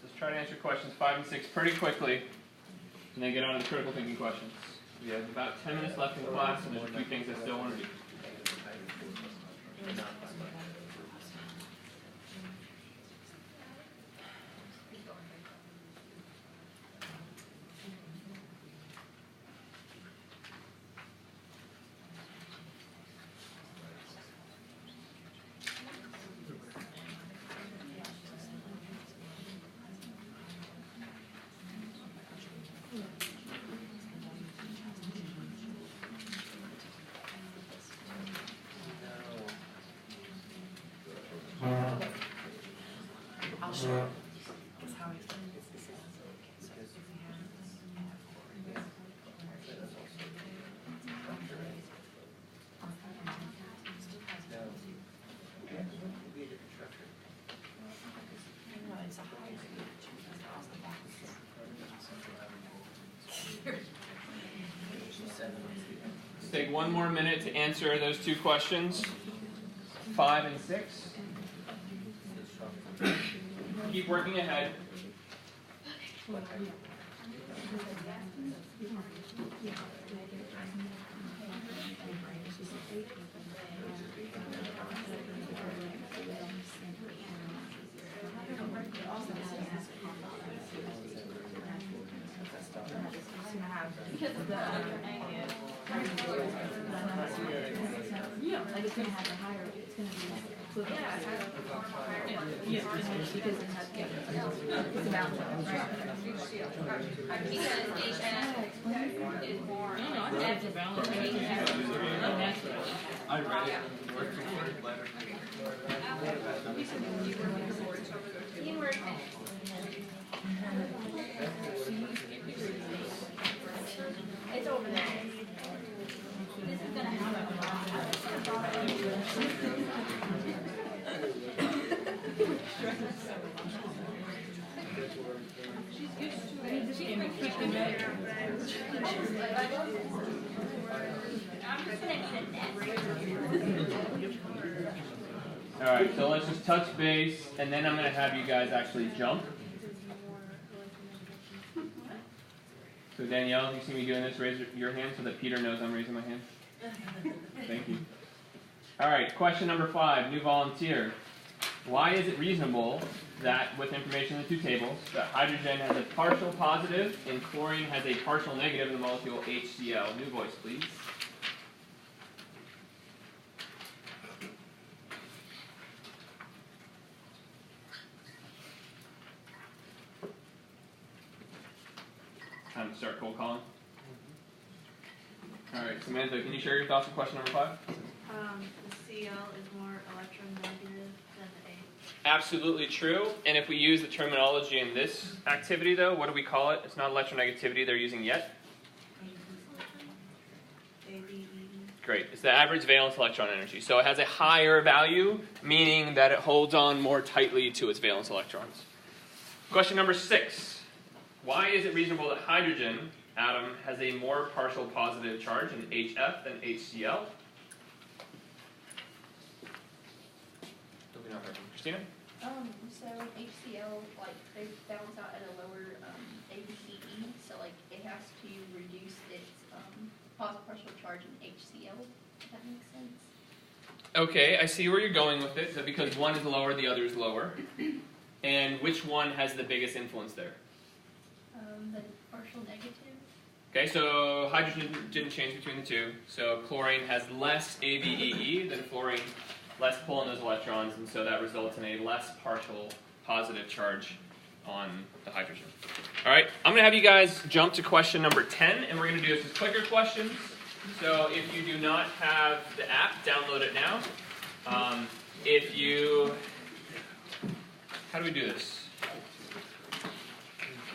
Let's try to answer questions 5 and 6 pretty quickly, and then get on to the critical thinking questions. We have about 10 minutes left in class, and there's a few things I still want to do. I'll share. Let's take one more minute to answer those 2 questions, 5 and 6. Keep working ahead. Like it's gonna have a higher, it's gonna be flip it. Yeah, because it has, it's about, right? Because HF is more. No, I think it's a balance. I read it, word for word, letter Keyword. It's over there. This is gonna All right, so let's just touch base, and then I'm going to have you guys actually jump. So Danielle, you see me doing this, raise your hand so that Peter knows I'm raising my hand. Thank you. All right, question number 5, new volunteer. Why is it reasonable that, with information in the two tables, that hydrogen has a partial positive and chlorine has a partial negative in the molecule HCl? New voice, please. Time to start cold calling. All right, Samantha, can you share your thoughts on question number 5? The Cl is more electronegative than the H. Absolutely true. And if we use the terminology in this activity, though, what do we call it? It's not electronegativity they're using yet. Great. It's the average valence electron energy. So it has a higher value, meaning that it holds on more tightly to its valence electrons. Question number 6. Why is it reasonable that hydrogen atom has a more partial positive charge in HF than HCl? Christina? So HCl, like, they balance out at a lower ABCE, so like it has to reduce its partial charge in HCl, if that makes sense. Okay, I see where you're going with it. So because one is lower, the other is lower. And which one has the biggest influence there? The partial negative. Okay, so hydrogen didn't change between the two. So chlorine has less ABEE than fluorine, less pull on those electrons, and so that results in a less partial positive charge on the hydrogen. All right, I'm going to have you guys jump to question number 10, and we're going to do this as clicker questions. So if you do not have the app, download it now. If you... How do we do this?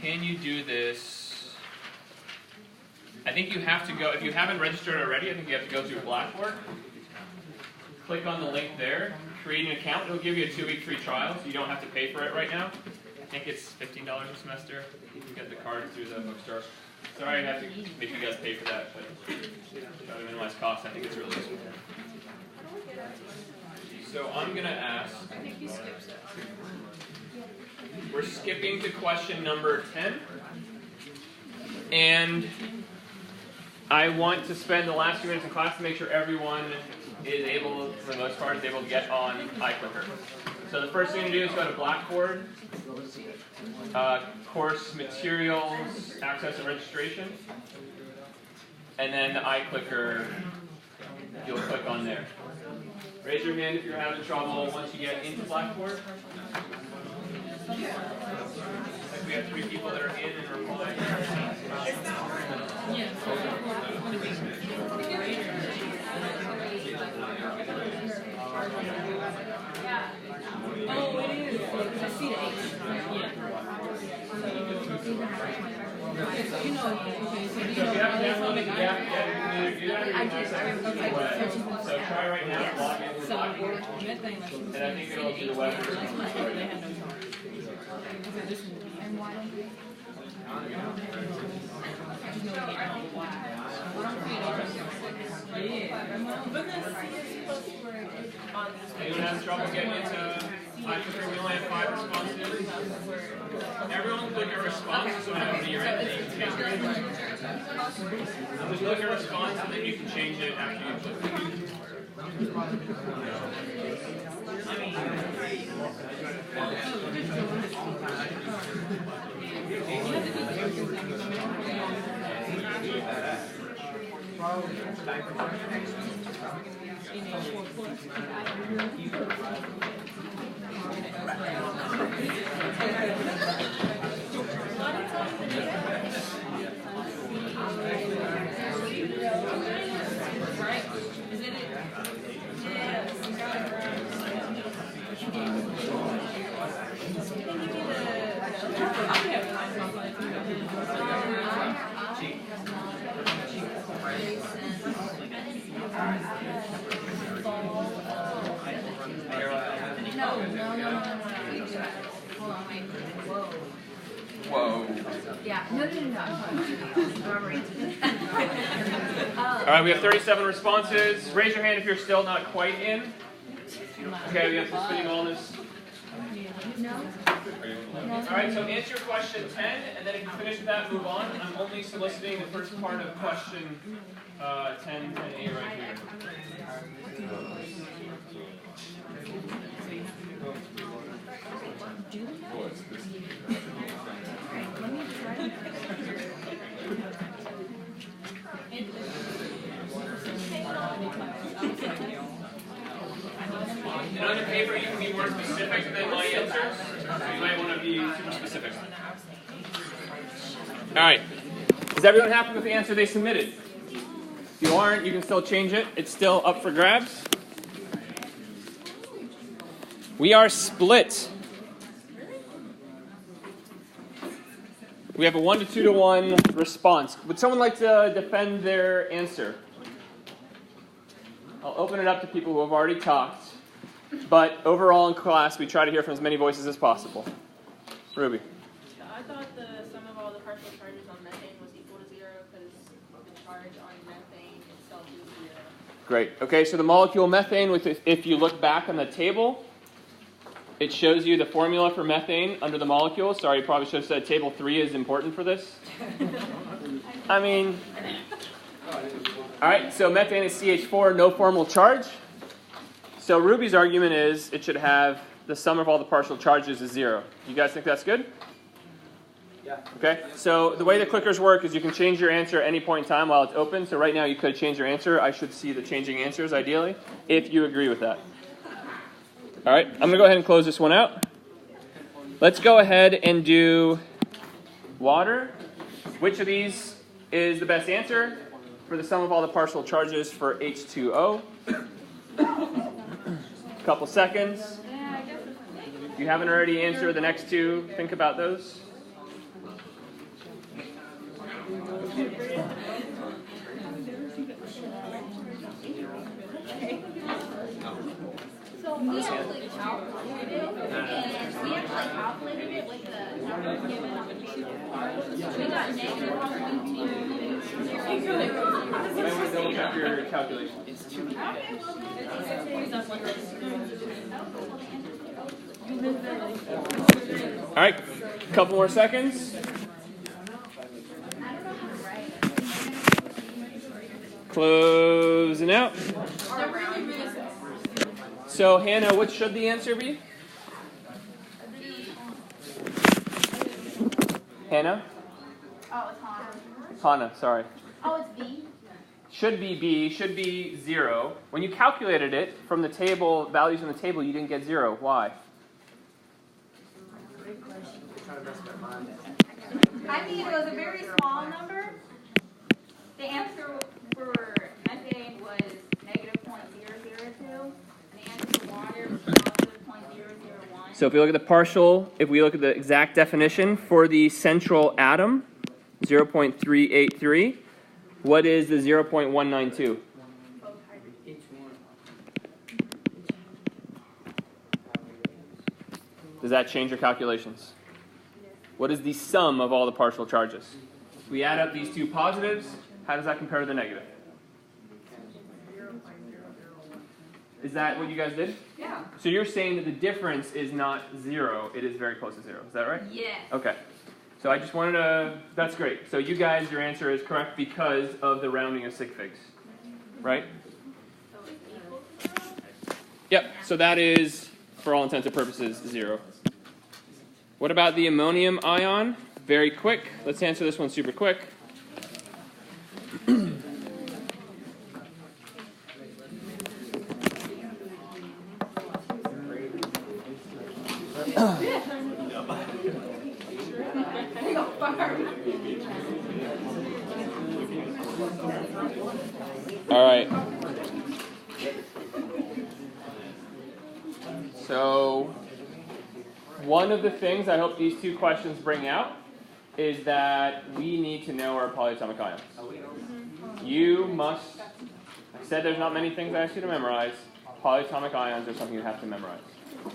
Can you do this? I think you have to go, if you haven't registered already, I think you have to go to Blackboard. Click on the link there, create an account. It'll give you a 2-week free trial, so you don't have to pay for it right now. I think it's $15 a semester. You can get the card through the bookstore. Sorry I have to make you guys pay for that, but try to minimize costs. I think it's really useful. So I'm going to ask... I think he skips it. We're skipping to question number 10. And I want to spend the last few minutes in class to make sure everyone is able, for the most part, is able to get on iClicker. So the first thing to do is go to Blackboard, course materials, access and registration, and then the iClicker, you'll click on there. Raise your hand if you're having trouble once you get into Blackboard. Like we have 3 people that are in and replying. Oh, it is. I see the H. You know, okay, so you know, so try right now, log in. So, that thing, and I think it'll do the web version. They have no charge. And why don't they? Anyone having trouble getting into iClicker? We only have 5 responses. Everyone click a response so whenever you're in, you can change it. Just click a response and then you can change it after you click it. Whoa. Yeah, no. All right, we have 37 responses. Raise your hand if you're still not quite in. Okay, we have some spinning wellness. All right, so answer question 10, and then if you finish with that, move on. I'm only soliciting the first part of question 10A right here. And on your paper, you can be more specific than my answers. So you might want to be super specific. All right. Is everyone happy with the answer they submitted? If you aren't, you can still change it. It's still up for grabs. We are split. We have a 1 to 2 to 1 response. Would someone like to defend their answer? I'll open it up to people who have already talked. But overall in class, we try to hear from as many voices as possible. Ruby. I thought the sum of all the partial charges on methane was equal to 0 because the charge on methane itself is 0. Great. Okay, so the molecule methane, if you look back on the table, it shows you the formula for methane under the molecule. Sorry, you probably should have said table 3 is important for this. I mean, all right, so methane is CH4, no formal charge. So Ruby's argument is it should have the sum of all the partial charges is 0. You guys think that's good? Yeah. Okay, so the way the clickers work is you can change your answer at any point in time while it's open. So right now you could change your answer. I should see the changing answers ideally, if you agree with that. All right, I'm going to go ahead and close this one out. Let's go ahead and do water. Which of these is the best answer for the sum of all the partial charges for H2O? Couple seconds. If you haven't already answered the next two, think about those. So we actually calculated it, and we actually calculated it with the number given on the paper. We got negative 1.2. You might want to double check your calculation. All right, a couple more seconds. Closing out. So, Hannah, what should the answer be? Hannah? Oh, it's Hannah. Hannah, sorry. Oh, it's B. Should be B, should be 0. When you calculated it from the table, values in the table, you didn't get 0. Why? I mean, it was a very small number. The answer for methane was negative 0.002, and the answer for water was positive 0.001. So if we look at the partial, if we look at the exact definition for the central atom, 0.383, what is the 0.192? Does that change your calculations? What is the sum of all the partial charges? We add up these two positives. How does that compare to the negative? Is that what you guys did? Yeah. So you're saying that the difference is not 0, it is very close to 0. Is that right? Yes. Okay. So I just wanted to, that's great. So you guys, your answer is correct because of the rounding of sig figs. Right? Yep, so that is, for all intents and purposes, 0. What about the ammonium ion? Very quick. Let's answer this one super quick. All right. So one of the things I hope these two questions bring out is that we need to know our polyatomic ions. You must, I said there's not many things I ask you to memorize. Polyatomic ions are something you have to memorize.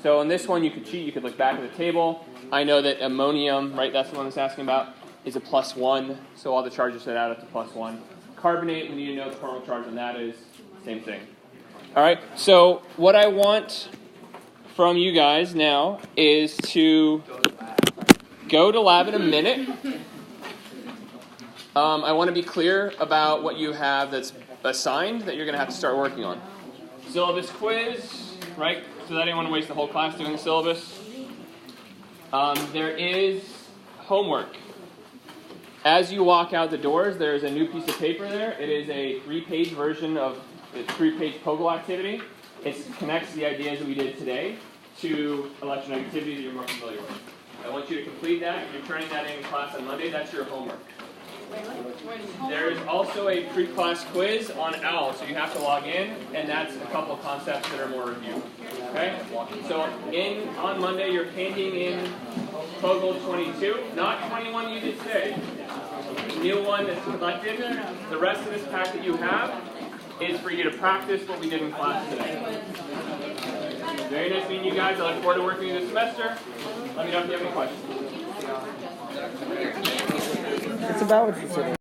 So in this one you could cheat, you could look back at the table. I know that ammonium, right, that's the one that's asking about, is a +1, so all the charges should add up to +1. Carbonate, we need to know what the formal charge on that is, same thing. Alright, so what I want from you guys now is to go to lab in a minute. I want to be clear about what you have that's assigned that you're going to have to start working on. Syllabus quiz, right? So I didn't want to waste the whole class doing the syllabus. There is homework. As you walk out the doors, there's a new piece of paper there. It is a 3-page version of the 3-page POGL activity. It connects the ideas that we did today to electronegativity that you're more familiar with. I want you to complete that. If you're turning that in class on Monday, that's your homework. There is also a pre-class quiz on OWL, so you have to log in, and that's a couple of concepts that are more review. Okay? So on Monday, you're handing in POGL 22, not 21 you did today. The new one that's collected. The rest of this pack that you have is for you to practice what we did in class today. Very nice meeting you guys. I look forward to working with you this semester. Let me know if you have any questions. It's about what you said.